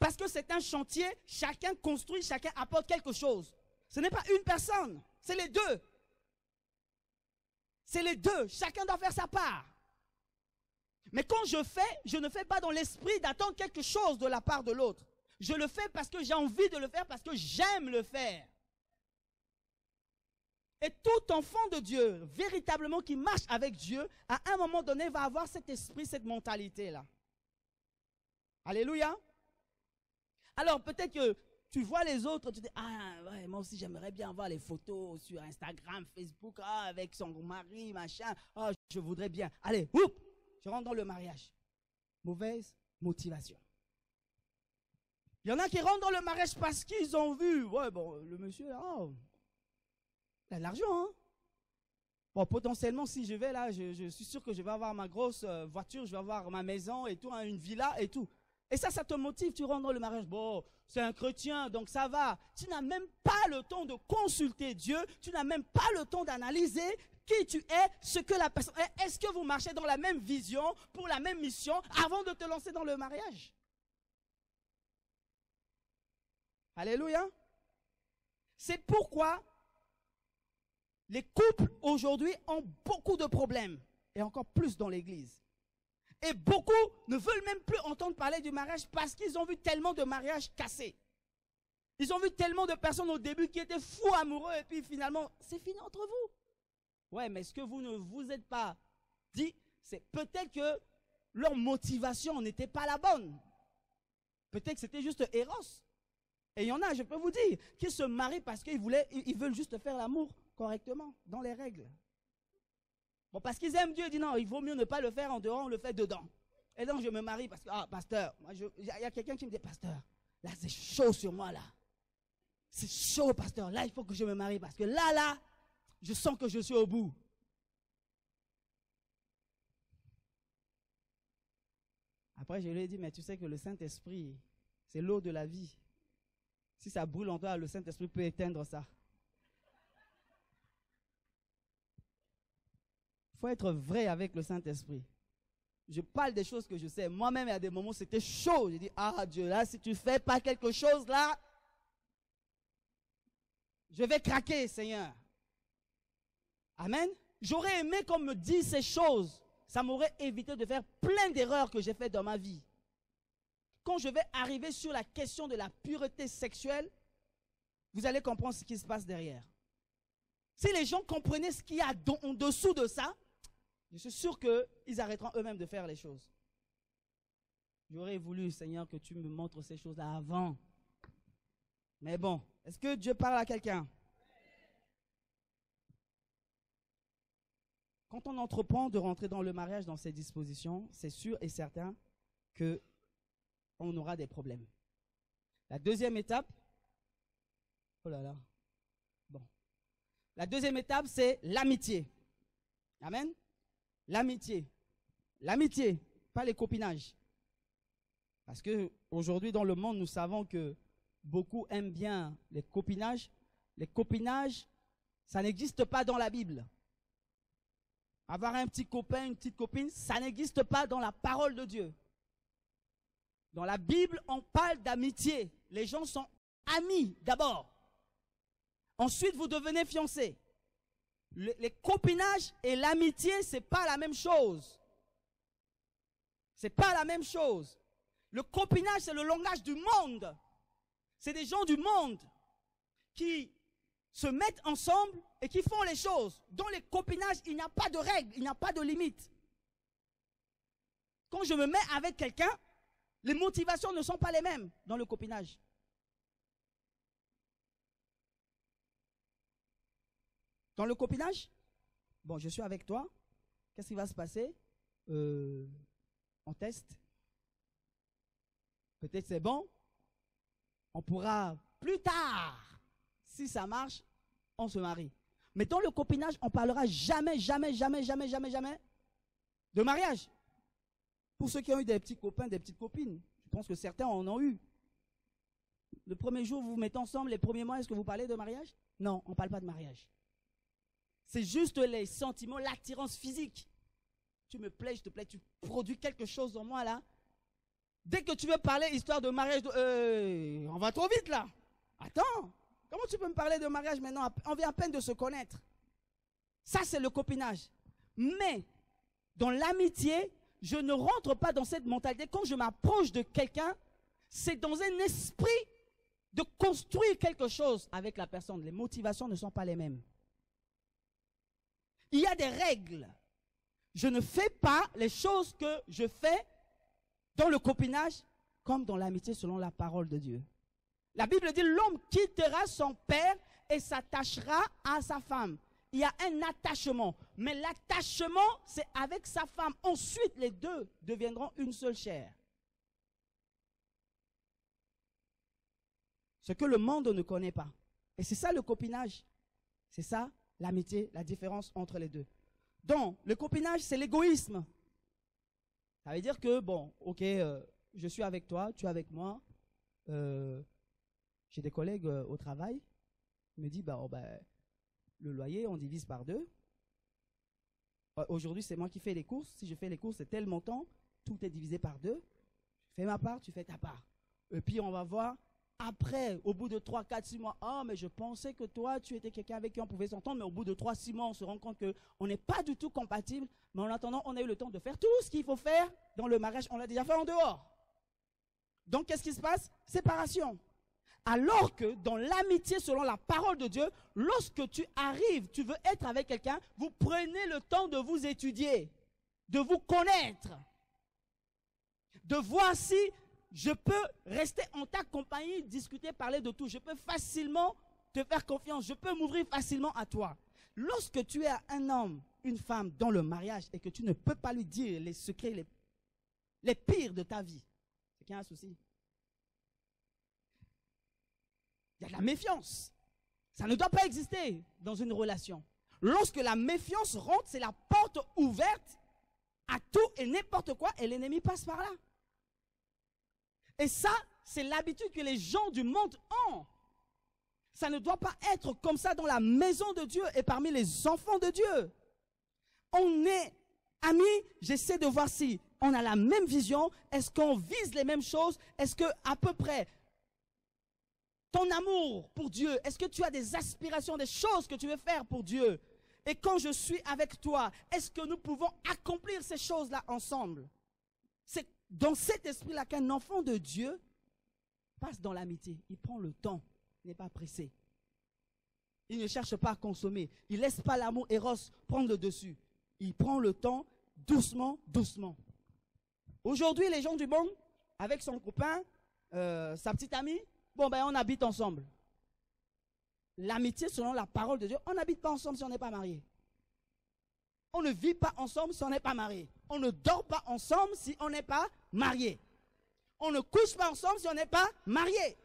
Parce que c'est un chantier, chacun construit, chacun apporte quelque chose. Ce n'est pas une personne, c'est les deux. C'est les deux, chacun doit faire sa part. Mais quand je fais, je ne fais pas dans l'esprit d'attendre quelque chose de la part de l'autre. Je le fais parce que j'ai envie de le faire, parce que j'aime le faire. Et tout enfant de Dieu, véritablement qui marche avec Dieu, à un moment donné va avoir cet esprit, cette mentalité-là. Alléluia. Alors peut-être que tu vois les autres, tu dis, ah ouais, moi aussi j'aimerais bien voir les photos sur Instagram, Facebook, ah, avec son mari, machin, ah, je voudrais bien. Allez, oup, je rentre dans le mariage. Mauvaise motivation. Il y en a qui rentrent dans le mariage parce qu'ils ont vu, ouais, bon, le monsieur, oh, il a de l'argent, hein. Bon, potentiellement, si je vais là, je suis sûr que je vais avoir ma grosse voiture, je vais avoir ma maison et tout, hein, une villa et tout. Et ça te motive, tu rentres dans le mariage. Bon, c'est un chrétien, donc ça va. Tu n'as même pas le temps de consulter Dieu. Tu n'as même pas le temps d'analyser qui tu es, ce que la personne est. Est-ce que vous marchez dans la même vision, pour la même mission, avant de te lancer dans le mariage? Alléluia. C'est pourquoi les couples aujourd'hui ont beaucoup de problèmes. Et encore plus dans l'église. Et beaucoup ne veulent même plus entendre parler du mariage parce qu'ils ont vu tellement de mariages cassés. Ils ont vu tellement de personnes au début qui étaient fous amoureux et puis finalement, c'est fini entre vous. Ouais, mais ce que vous ne vous êtes pas dit, c'est peut-être que leur motivation n'était pas la bonne. Peut-être que c'était juste Eros. Et il y en a, je peux vous dire, qui se marient parce qu'ils veulent juste faire l'amour correctement, dans les règles. Bon, parce qu'ils aiment Dieu, ils disent non, il vaut mieux ne pas le faire en dehors, on le fait dedans. Et donc je me marie parce que, ah, pasteur, il y a quelqu'un qui me dit, pasteur, là c'est chaud sur moi là. C'est chaud, pasteur, là il faut que je me marie parce que là, je sens que je suis au bout. Après je lui ai dit, mais tu sais que le Saint-Esprit, c'est l'eau de la vie. Si ça brûle en toi, le Saint-Esprit peut éteindre ça. Il faut être vrai avec le Saint-Esprit. Je parle des choses que je sais. Moi-même, il y a des moments où c'était chaud. J'ai dit, ah Dieu, là, si tu ne fais pas quelque chose, là, je vais craquer, Seigneur. Amen. J'aurais aimé qu'on me dise ces choses. Ça m'aurait évité de faire plein d'erreurs que j'ai faites dans ma vie. Quand je vais arriver sur la question de la pureté sexuelle, vous allez comprendre ce qui se passe derrière. Si les gens comprenaient ce qu'il y a en dessous de ça, je suis sûr qu'ils arrêteront eux-mêmes de faire les choses. J'aurais voulu, Seigneur, que tu me montres ces choses-là avant. Mais bon, est-ce que Dieu parle à quelqu'un? Quand on entreprend de rentrer dans le mariage dans ces dispositions, c'est sûr et certain qu'on aura des problèmes. La deuxième étape, oh là là, bon. La deuxième étape, c'est l'amitié. Amen. L'amitié. L'amitié, pas les copinages. Parce qu'aujourd'hui, dans le monde, nous savons que beaucoup aiment bien les copinages. Les copinages, ça n'existe pas dans la Bible. Avoir un petit copain, une petite copine, ça n'existe pas dans la parole de Dieu. Dans la Bible, on parle d'amitié. Les gens sont amis d'abord. Ensuite, vous devenez fiancés. Les copinages et l'amitié, ce n'est pas la même chose. Ce n'est pas la même chose. Le copinage, c'est le langage du monde. C'est des gens du monde qui se mettent ensemble et qui font les choses. Dans les copinages, il n'y a pas de règles, il n'y a pas de limites. Quand je me mets avec quelqu'un, les motivations ne sont pas les mêmes dans le copinage. Dans le copinage, bon, je suis avec toi. Qu'est-ce qui va se passer? On teste. Peut-être c'est bon. On pourra plus tard, si ça marche, on se marie. Mais dans le copinage, on ne parlera jamais de mariage. Pour ceux qui ont eu des petits copains, des petites copines, je pense que certains en ont eu. Le premier jour, vous vous mettez ensemble, les premiers mois, est-ce que vous parlez de mariage? Non, on ne parle pas de mariage. C'est juste les sentiments, l'attirance physique. Tu me plais, je te plais, tu produis quelque chose en moi là. Dès que tu veux parler histoire de mariage, on va trop vite là. Attends, comment tu peux me parler de mariage maintenant? On vient à peine de se connaître. Ça, c'est le copinage. Mais dans l'amitié, je ne rentre pas dans cette mentalité. Quand je m'approche de quelqu'un, c'est dans un esprit de construire quelque chose avec la personne. Les motivations ne sont pas les mêmes. Il y a des règles. Je ne fais pas les choses que je fais dans le copinage comme dans l'amitié selon la parole de Dieu. La Bible dit l'homme quittera son père et s'attachera à sa femme. Il y a un attachement. Mais l'attachement, c'est avec sa femme. Ensuite, les deux deviendront une seule chair. Ce que le monde ne connaît pas. Et c'est ça le copinage. C'est ça l'amitié, la différence entre les deux. Donc, le copinage, c'est l'égoïsme. Ça veut dire que, bon, ok, je suis avec toi, tu es avec moi. J'ai des collègues au travail. Ils me disent, le loyer, on divise par 2. Aujourd'hui, c'est moi qui fais les courses. Si je fais les courses, c'est tel montant. Tout est divisé par 2. Je fais ma part, tu fais ta part. Et puis, on va voir Après, au bout de 3, 4, 6 mois, oh, mais je pensais que toi, tu étais quelqu'un avec qui on pouvait s'entendre, mais au bout de 3, 6 mois, on se rend compte qu'on n'est pas du tout compatible. Mais en attendant, on a eu le temps de faire tout ce qu'il faut faire dans le mariage. On l'a déjà fait en dehors. Donc, qu'est-ce qui se passe? Séparation. Alors que dans l'amitié, selon la parole de Dieu, lorsque tu arrives, tu veux être avec quelqu'un, vous prenez le temps de vous étudier, de vous connaître, de voir si je peux rester en ta compagnie, discuter, parler de tout. Je peux facilement te faire confiance, je peux m'ouvrir facilement à toi. Lorsque tu es un homme, une femme dans le mariage et que tu ne peux pas lui dire les secrets les pires de ta vie, c'est qu'il y a un souci. Il y a de la méfiance. Ça ne doit pas exister dans une relation. Lorsque la méfiance rentre, c'est la porte ouverte à tout et n'importe quoi et l'ennemi passe par là. Et ça, c'est l'habitude que les gens du monde ont. Ça ne doit pas être comme ça dans la maison de Dieu et parmi les enfants de Dieu. On est amis, j'essaie de voir si on a la même vision, est-ce qu'on vise les mêmes choses, est-ce que à peu près ton amour pour Dieu, est-ce que tu as des aspirations, des choses que tu veux faire pour Dieu? Et quand je suis avec toi, est-ce que nous pouvons accomplir ces choses-là ensemble? C'est dans cet esprit-là qu'un enfant de Dieu passe dans l'amitié. Il prend le temps, il n'est pas pressé. Il ne cherche pas à consommer. Il ne laisse pas l'amour éros prendre le dessus. Il prend le temps doucement, doucement. Aujourd'hui, les gens du monde, avec son copain, sa petite amie, bon, ben, on habite ensemble. L'amitié, selon la parole de Dieu, on n'habite pas ensemble si on n'est pas marié. On ne vit pas ensemble si on n'est pas marié. On ne dort pas ensemble si on n'est pas marié. On ne couche pas ensemble si on n'est pas marié.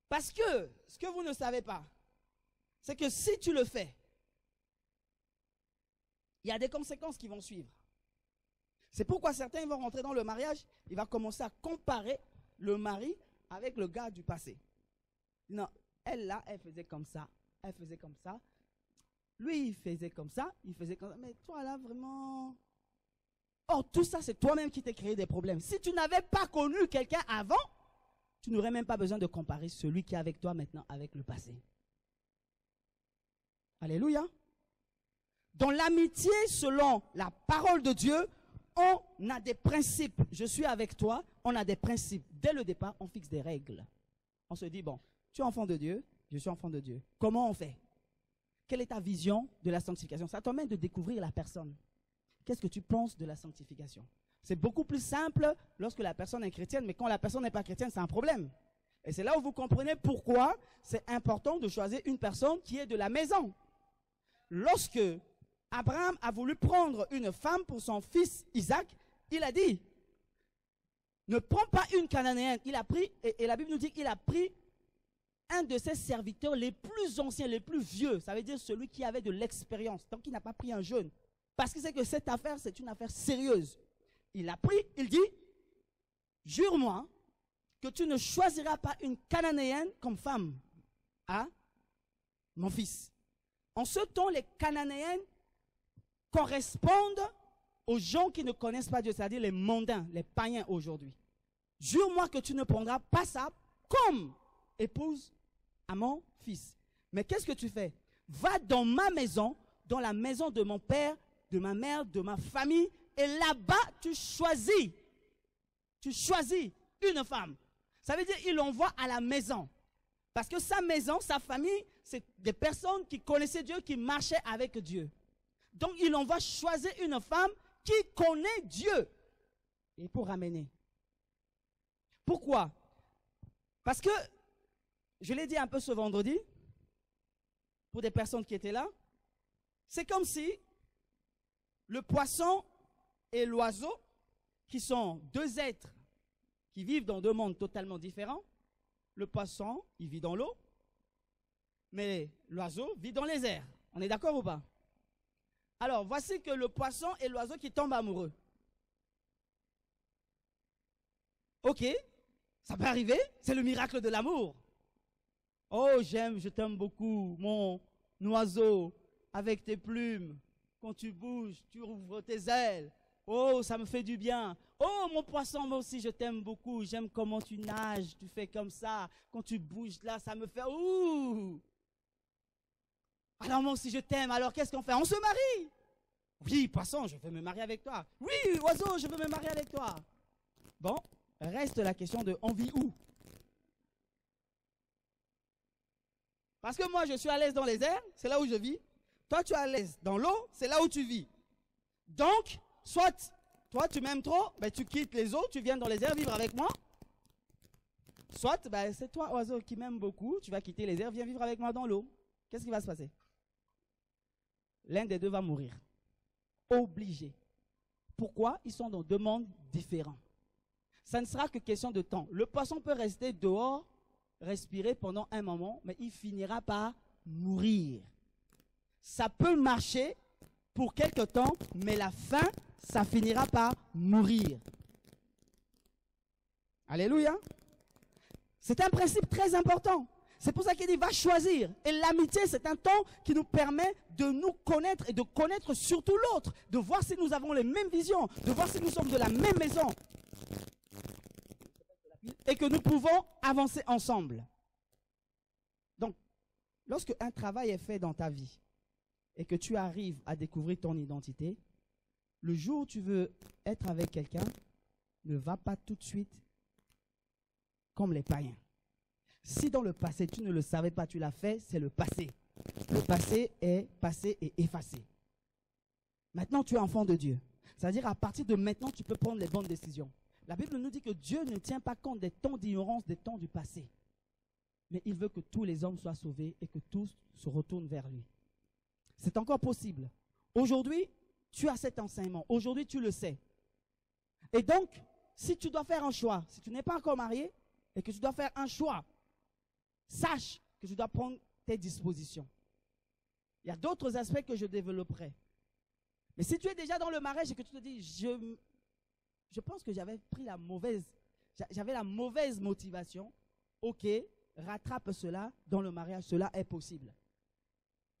Parce que, ce que vous ne savez pas, c'est que si tu le fais, il y a des conséquences qui vont suivre. C'est pourquoi certains vont rentrer dans le mariage, il va commencer à comparer le mari avec le gars du passé. Non, elle là, elle faisait comme ça, elle faisait comme ça. Lui, il faisait comme ça, il faisait comme ça. Mais toi là, vraiment... Or, tout ça, c'est toi-même qui t'es créé des problèmes. Si tu n'avais pas connu quelqu'un avant, tu n'aurais même pas besoin de comparer celui qui est avec toi maintenant avec le passé. Alléluia. Dans l'amitié, selon la parole de Dieu, on a des principes. Je suis avec toi, on a des principes. Dès le départ, on fixe des règles. On se dit, bon, tu es enfant de Dieu, je suis enfant de Dieu. Comment on fait? Quelle est ta vision de la sanctification? Ça t'emmène de découvrir la personne. Qu'est-ce que tu penses de la sanctification? C'est beaucoup plus simple lorsque la personne est chrétienne, mais quand la personne n'est pas chrétienne, c'est un problème. Et c'est là où vous comprenez pourquoi c'est important de choisir une personne qui est de la maison. Lorsque Abraham a voulu prendre une femme pour son fils Isaac, il a dit, ne prends pas une cananéenne. Il a pris, et la Bible nous dit qu'il a pris un de ses serviteurs les plus anciens, les plus vieux. Ça veut dire celui qui avait de l'expérience. Donc il n'a pas pris un jeune. Parce qu'il sait que cette affaire, c'est une affaire sérieuse. Il a pris, il dit, jure-moi que tu ne choisiras pas une cananéenne comme femme à mon fils. En ce temps, les cananéennes correspondent aux gens qui ne connaissent pas Dieu, c'est-à-dire les mondains, les païens aujourd'hui. Jure-moi que tu ne prendras pas ça comme épouse à mon fils. Mais qu'est-ce que tu fais? Va dans ma maison, dans la maison de mon père, de ma mère, de ma famille, et là-bas, tu choisis une femme. Ça veut dire qu'il l'envoie à la maison. Parce que sa maison, sa famille, c'est des personnes qui connaissaient Dieu, qui marchaient avec Dieu. Donc, il envoie choisir une femme qui connaît Dieu. Et pour ramener. Pourquoi? Parce que, je l'ai dit un peu ce vendredi, pour des personnes qui étaient là, c'est comme si le poisson et l'oiseau, qui sont deux êtres qui vivent dans deux mondes totalement différents. Le poisson, il vit dans l'eau, mais l'oiseau vit dans les airs. On est d'accord ou pas? Alors, voici que le poisson et l'oiseau qui tombent amoureux. Ok, ça peut arriver, c'est le miracle de l'amour. Oh, je t'aime beaucoup, mon oiseau, avec tes plumes. Quand tu bouges, tu ouvres tes ailes. Oh, ça me fait du bien. Oh, mon poisson, moi aussi, je t'aime beaucoup. J'aime comment tu nages, tu fais comme ça. Quand tu bouges là, ça me fait... Ouh! Alors moi aussi, je t'aime. Alors qu'est-ce qu'on fait? On se marie. Oui, poisson, je veux me marier avec toi. Oui, oiseau, je veux me marier avec toi. Bon, reste la question de on vit où? Parce que moi, je suis à l'aise dans les airs, c'est là où je vis. Toi, tu es à l'aise dans l'eau, c'est là où tu vis. Donc, soit toi, tu m'aimes trop, ben, tu quittes les eaux, tu viens dans les airs vivre avec moi. Soit, ben, c'est toi, oiseau, qui m'aime beaucoup, tu vas quitter les airs, viens vivre avec moi dans l'eau. Qu'est-ce qui va se passer? L'un des deux va mourir. Obligé. Pourquoi? Ils sont dans deux mondes différents. Ça ne sera que question de temps. Le poisson peut rester dehors, respirer pendant un moment, mais il finira par mourir. Ça peut marcher pour quelque temps, mais la fin, ça finira par mourir. Alléluia. C'est un principe très important. C'est pour ça qu'il dit va choisir. Et l'amitié, c'est un temps qui nous permet de nous connaître et de connaître surtout l'autre, de voir si nous avons les mêmes visions, de voir si nous sommes de la même maison et que nous pouvons avancer ensemble. Donc, lorsque un travail est fait dans ta vie et que tu arrives à découvrir ton identité, le jour où tu veux être avec quelqu'un, ne va pas tout de suite comme les païens. Si dans le passé, tu ne le savais pas, tu l'as fait, c'est le passé. Le passé est passé et effacé. Maintenant, tu es enfant de Dieu. C'est-à-dire, à partir de maintenant, tu peux prendre les bonnes décisions. La Bible nous dit que Dieu ne tient pas compte des temps d'ignorance, des temps du passé. Mais il veut que tous les hommes soient sauvés et que tous se retournent vers lui. C'est encore possible. Aujourd'hui, tu as cet enseignement. Aujourd'hui, tu le sais. Et donc, si tu dois faire un choix, si tu n'es pas encore marié et que tu dois faire un choix, sache que tu dois prendre tes dispositions. Il y a d'autres aspects que je développerai. Mais si tu es déjà dans le mariage et que tu te dis, je pense que j'avais la mauvaise motivation, ok, rattrape cela dans le mariage, cela est possible.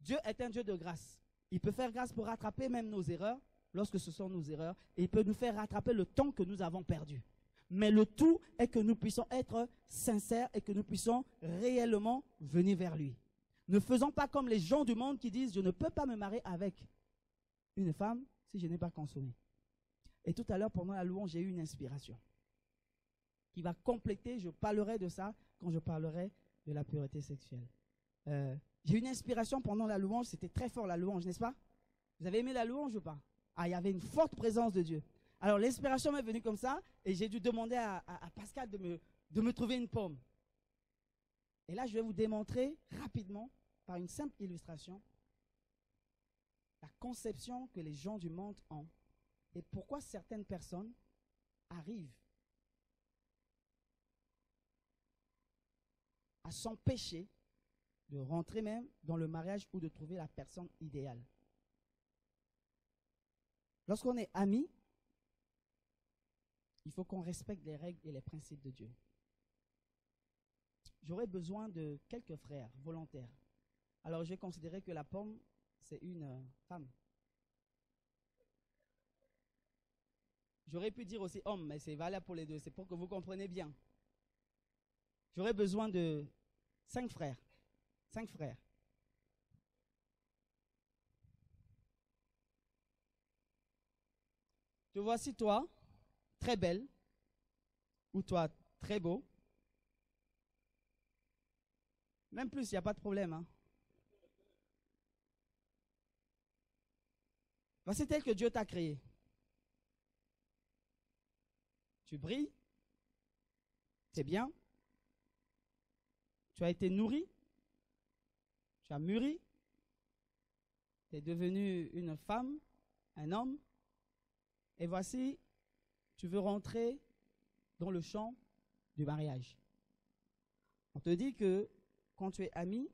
Dieu est un Dieu de grâce. Il peut faire grâce pour rattraper même nos erreurs, lorsque ce sont nos erreurs, et il peut nous faire rattraper le temps que nous avons perdu. Mais le tout est que nous puissions être sincères et que nous puissions réellement venir vers lui. Ne faisons pas comme les gens du monde qui disent, je ne peux pas me marier avec une femme si je n'ai pas consommé. Et tout à l'heure, pendant la louange, j'ai eu une inspiration qui va compléter, je parlerai de ça quand je parlerai de la pureté sexuelle. J'ai eu une inspiration pendant la louange, c'était très fort la louange, n'est-ce pas? Vous avez aimé la louange ou pas? Ah, il y avait une forte présence de Dieu. Alors l'inspiration m'est venue comme ça et j'ai dû demander à Pascal de me trouver une pomme. Et là, je vais vous démontrer rapidement, par une simple illustration, la conception que les gens du monde ont et pourquoi certaines personnes arrivent à s'empêcher de rentrer même dans le mariage ou de trouver la personne idéale. Lorsqu'on est amis, il faut qu'on respecte les règles et les principes de Dieu. J'aurais besoin de quelques frères volontaires. Alors, je vais considérer que la pomme, c'est une femme. J'aurais pu dire aussi homme, mais c'est valable pour les deux. C'est pour que vous compreniez bien. J'aurais besoin de 5 frères. 5 frères. Te voici toi, très belle, ou toi, très beau. Même plus, il n'y a pas de problème. Hein. Voici tel que Dieu t'a créé. Tu brilles, c'est bien. Tu as été nourri, tu as mûri, tu es devenu une femme, un homme. Et voici, tu veux rentrer dans le champ du mariage. On te dit que quand tu es ami,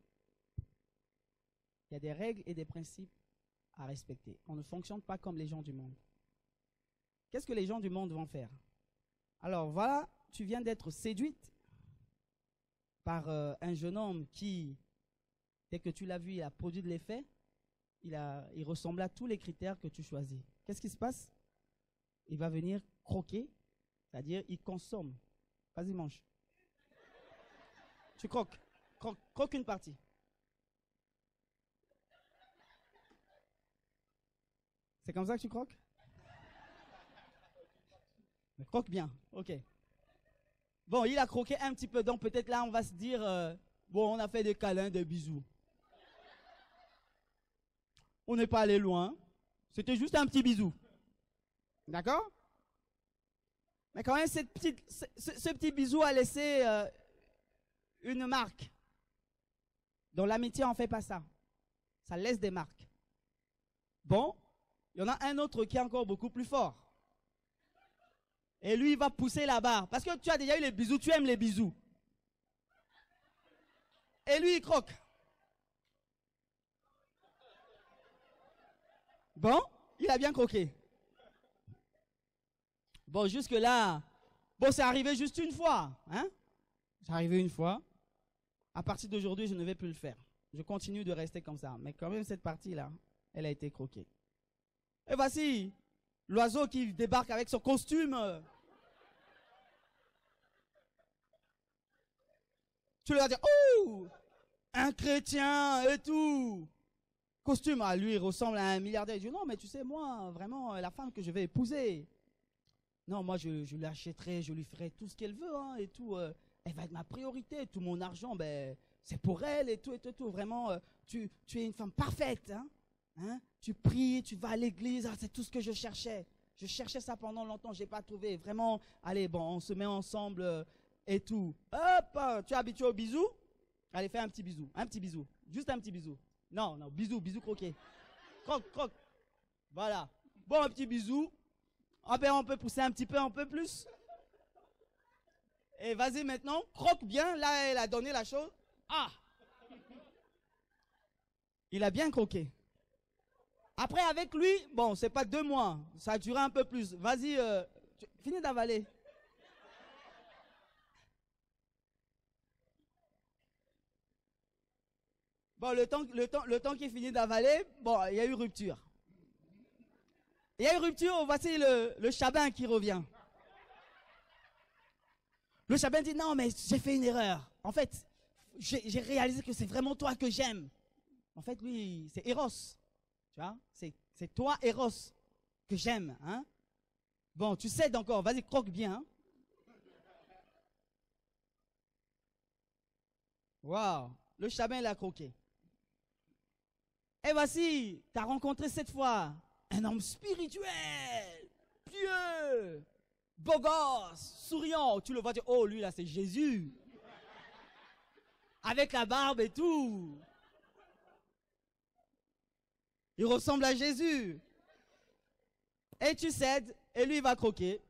il y a des règles et des principes à respecter. On ne fonctionne pas comme les gens du monde. Qu'est-ce que les gens du monde vont faire? Alors voilà, tu viens d'être séduite par un jeune homme qui, dès que tu l'as vu, il a produit de l'effet. Il ressemble à tous les critères que tu choisis. Qu'est-ce qui se passe? il va venir croquer, c'est-à-dire il consomme. Vas-y, mange. Tu croques. Croque une partie. C'est comme ça que tu croques? Mais croque bien, ok. Bon, il a croqué un petit peu, donc peut-être là on va se dire, bon, on a fait des câlins, des bisous. On n'est pas allé loin, c'était juste un petit bisou. D'accord? Mais quand même, ce petit bisou a laissé une marque. Dans l'amitié, on ne fait pas ça. Ça laisse des marques. Bon, il y en a un autre qui est encore beaucoup plus fort. Et lui, il va pousser la barre. Parce que tu as déjà eu les bisous, tu aimes les bisous. Et lui, il croque. Bon, il a bien croqué. Bon, jusque-là, bon, c'est arrivé juste une fois. Hein? C'est arrivé une fois. À partir d'aujourd'hui, je ne vais plus le faire. Je continue de rester comme ça. Mais quand même, cette partie-là, elle a été croquée. Et voici l'oiseau qui débarque avec son costume. Tu lui vas dire, oh, un chrétien et tout. Costume, ah, lui, il ressemble à un milliardaire. Il dit, non, mais tu sais, moi, vraiment, la femme que je vais épouser, non, moi, je l'achèterai, je lui ferai tout ce qu'elle veut, hein, et tout. Elle va être ma priorité. Tout mon argent, ben, c'est pour elle, et tout, et tout, et tout. Vraiment, tu es une femme parfaite, hein. Hein? Tu pries, tu vas à l'église, ah, c'est tout ce que je cherchais. Je cherchais ça pendant longtemps, j'ai pas trouvé. Vraiment, allez, bon, on se met ensemble et tout. Hop, tu es habitué au bisou? Allez, fais un petit bisou, juste un petit bisou. Non, non, bisou croqué. Croque, croque. Voilà. Bon, un petit bisou. On peut pousser un petit peu, un peu plus. Et vas-y maintenant, croque bien. Là, elle a donné la chose. Ah! Il a bien croqué. Après, avec lui, bon, c'est pas 2 mois. Ça a duré un peu plus. Vas-y, finis d'avaler. Bon, le temps qu'il finit d'avaler, bon, il y a eu rupture. Il y a eu rupture, voici le chabin qui revient. Le chabin dit, non, mais j'ai fait une erreur. En fait, j'ai réalisé que c'est vraiment toi que j'aime. En fait, lui, c'est Eros. Tu vois, c'est toi, Eros, que j'aime. Hein? Bon, tu cèdes encore, vas-y, croque bien. Hein? Waouh, le chabin, il a croqué. Et voici, tu as rencontré cette fois un homme spirituel, pieux, beau gosse, souriant. Tu le vois dire, oh, lui, là, c'est Jésus. Avec la barbe et tout. Il ressemble à Jésus. Et tu cèdes, et lui, il va croquer.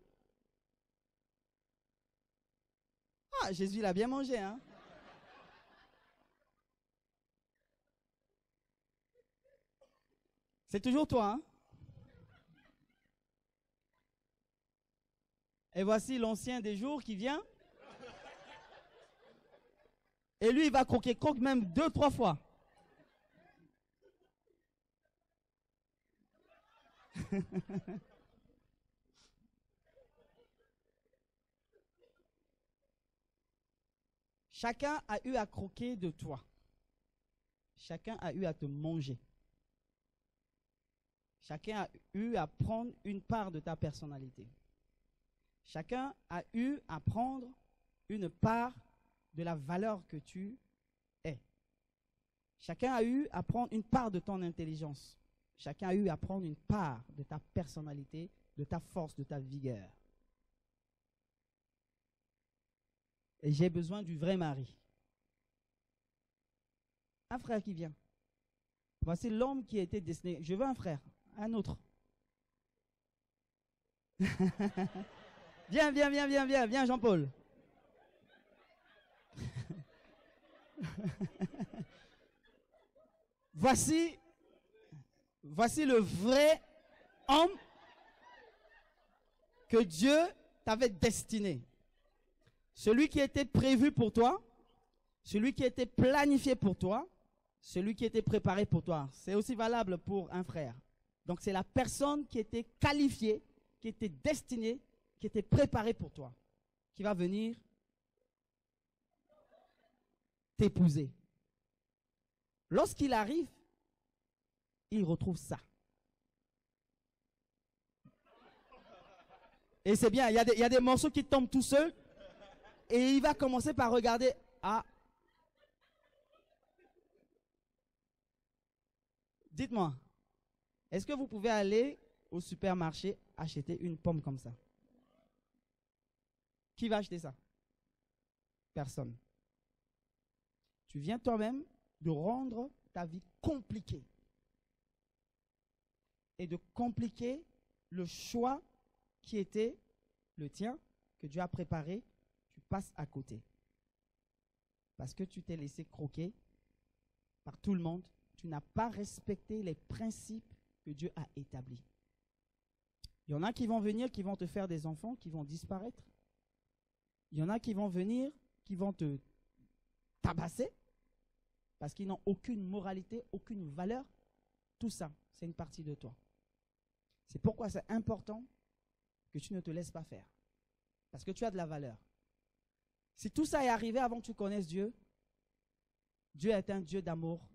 Ah, Jésus, il a bien mangé, hein. C'est toujours toi, hein. Et voici l'ancien des jours qui vient. Et lui, il va croquer, croque même 2, 3 fois. Chacun a eu à croquer de toi. Chacun a eu à te manger. Chacun a eu à prendre une part de ta personnalité. Chacun a eu à prendre une part de la valeur que tu es. Chacun a eu à prendre une part de ton intelligence. Chacun a eu à prendre une part de ta personnalité, de ta force, de ta vigueur. Et j'ai besoin du vrai mari. Un frère qui vient. Voici l'homme qui a été destiné. Je veux un frère, un autre. Viens, Jean-Paul. Voici le vrai homme que Dieu t'avait destiné. Celui qui était prévu pour toi, celui qui était planifié pour toi, celui qui était préparé pour toi. C'est aussi valable pour un frère. Donc c'est la personne qui était qualifiée, qui était destiné, qui était préparé pour toi, qui va venir t'épouser. Lorsqu'il arrive, il retrouve ça. Et c'est bien, il y a des morceaux qui tombent tout seuls. Et il va commencer par regarder. Ah. Dites-moi, est-ce que vous pouvez aller au supermarché acheter une pomme comme ça? Qui va acheter ça? Personne. Tu viens toi-même de rendre ta vie compliquée. Et de compliquer le choix qui était le tien, que Dieu a préparé, tu passes à côté. Parce que tu t'es laissé croquer par tout le monde. Tu n'as pas respecté les principes que Dieu a établis. Il y en a qui vont venir, qui vont te faire des enfants, qui vont disparaître. Il y en a qui vont venir, qui vont te tabasser, parce qu'ils n'ont aucune moralité, aucune valeur. Tout ça, c'est une partie de toi. C'est pourquoi c'est important que tu ne te laisses pas faire. Parce que tu as de la valeur. Si tout ça est arrivé avant que tu connaisses Dieu, Dieu est un Dieu d'amour,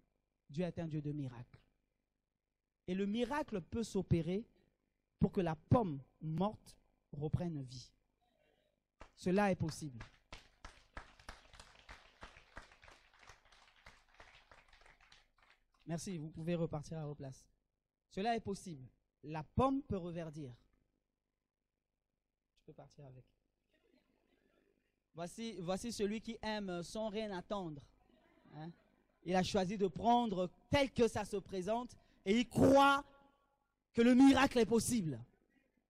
Dieu est un Dieu de miracle. Et le miracle peut s'opérer pour que la pomme morte reprenne vie. Cela est possible. Merci, vous pouvez repartir à vos places. Cela est possible. La pomme peut reverdir. Tu peux partir avec. Voici celui qui aime sans rien attendre. Hein? Il a choisi de prendre tel que ça se présente et il croit que le miracle est possible.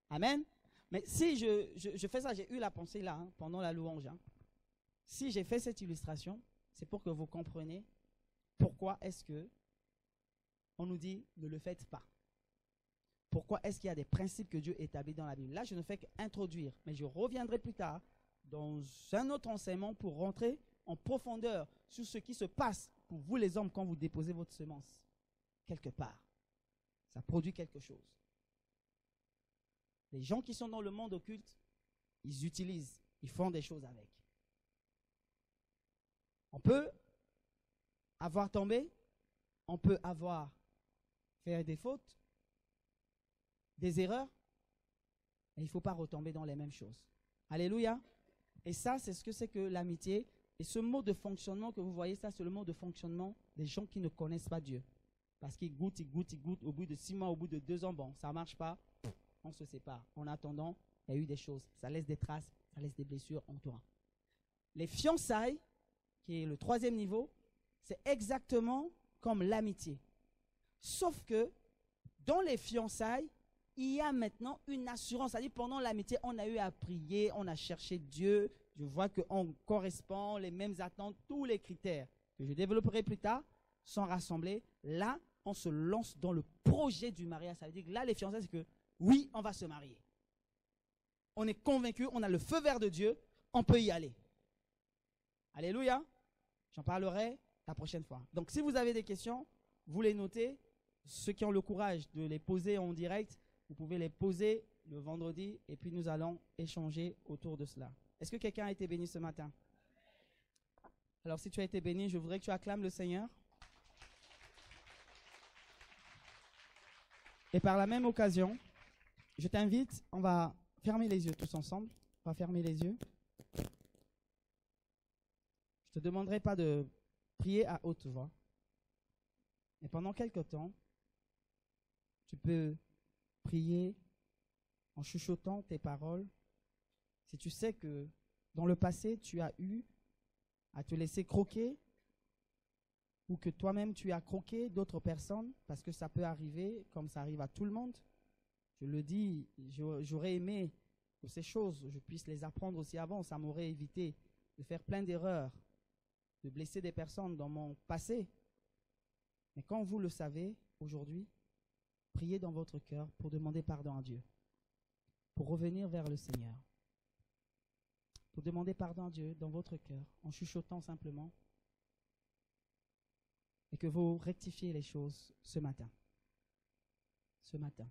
Amen. Mais si je fais ça, j'ai eu la pensée là, hein, pendant la louange. Hein. Si j'ai fait cette illustration, c'est pour que vous compreniez pourquoi est-ce que on nous dit ne le faites pas. Pourquoi est-ce qu'il y a des principes que Dieu établit dans la Bible? Là, je ne fais qu'introduire, mais je reviendrai plus tard dans un autre enseignement pour rentrer en profondeur sur ce qui se passe pour vous les hommes quand vous déposez votre semence quelque part. Ça produit quelque chose. Les gens qui sont dans le monde occulte, ils utilisent, ils font des choses avec. On peut avoir tombé, on peut avoir fait des fautes, des erreurs, et il ne faut pas retomber dans les mêmes choses. Alléluia. Et ça, c'est ce que c'est que l'amitié. Et ce mode de fonctionnement que vous voyez, ça, c'est le mode de fonctionnement des gens qui ne connaissent pas Dieu. Parce qu'ils goûtent, ils goûtent, ils goûtent. Au bout de 6 mois, au bout de 2 ans, bon, ça ne marche pas, on se sépare. En attendant, il y a eu des choses. Ça laisse des traces, ça laisse des blessures en toi. Les fiançailles, qui est le 3e niveau, c'est exactement comme l'amitié. Sauf que dans les fiançailles, il y a maintenant une assurance. C'est-à-dire pendant l'amitié, on a eu à prier, on a cherché Dieu. Je vois qu'on correspond, les mêmes attentes, tous les critères que je développerai plus tard sont rassemblés. Là, on se lance dans le projet du mariage. Ça veut dire que là, les fiançailles, c'est que oui, on va se marier. On est convaincu, on a le feu vert de Dieu, on peut y aller. Alléluia. J'en parlerai la prochaine fois. Donc, si vous avez des questions, vous les notez. Ceux qui ont le courage de les poser en direct, vous pouvez les poser le vendredi et puis nous allons échanger autour de cela. Est-ce que quelqu'un a été béni ce matin? Alors, si tu as été béni, je voudrais que tu acclames le Seigneur. Et par la même occasion, je t'invite, on va fermer les yeux tous ensemble. On va fermer les yeux. Je ne te demanderai pas de prier à haute voix. Et pendant quelque temps, tu peux prier en chuchotant tes paroles. Si tu sais que dans le passé, tu as eu à te laisser croquer ou que toi-même tu as croqué d'autres personnes, parce que ça peut arriver comme ça arrive à tout le monde. Je le dis, j'aurais aimé que ces choses, je puisse les apprendre aussi avant. Ça m'aurait évité de faire plein d'erreurs, de blesser des personnes dans mon passé. Mais quand vous le savez, aujourd'hui, priez dans votre cœur pour demander pardon à Dieu, pour revenir vers le Seigneur, pour demander pardon à Dieu dans votre cœur, en chuchotant simplement, et que vous rectifiez les choses ce matin. Ce matin.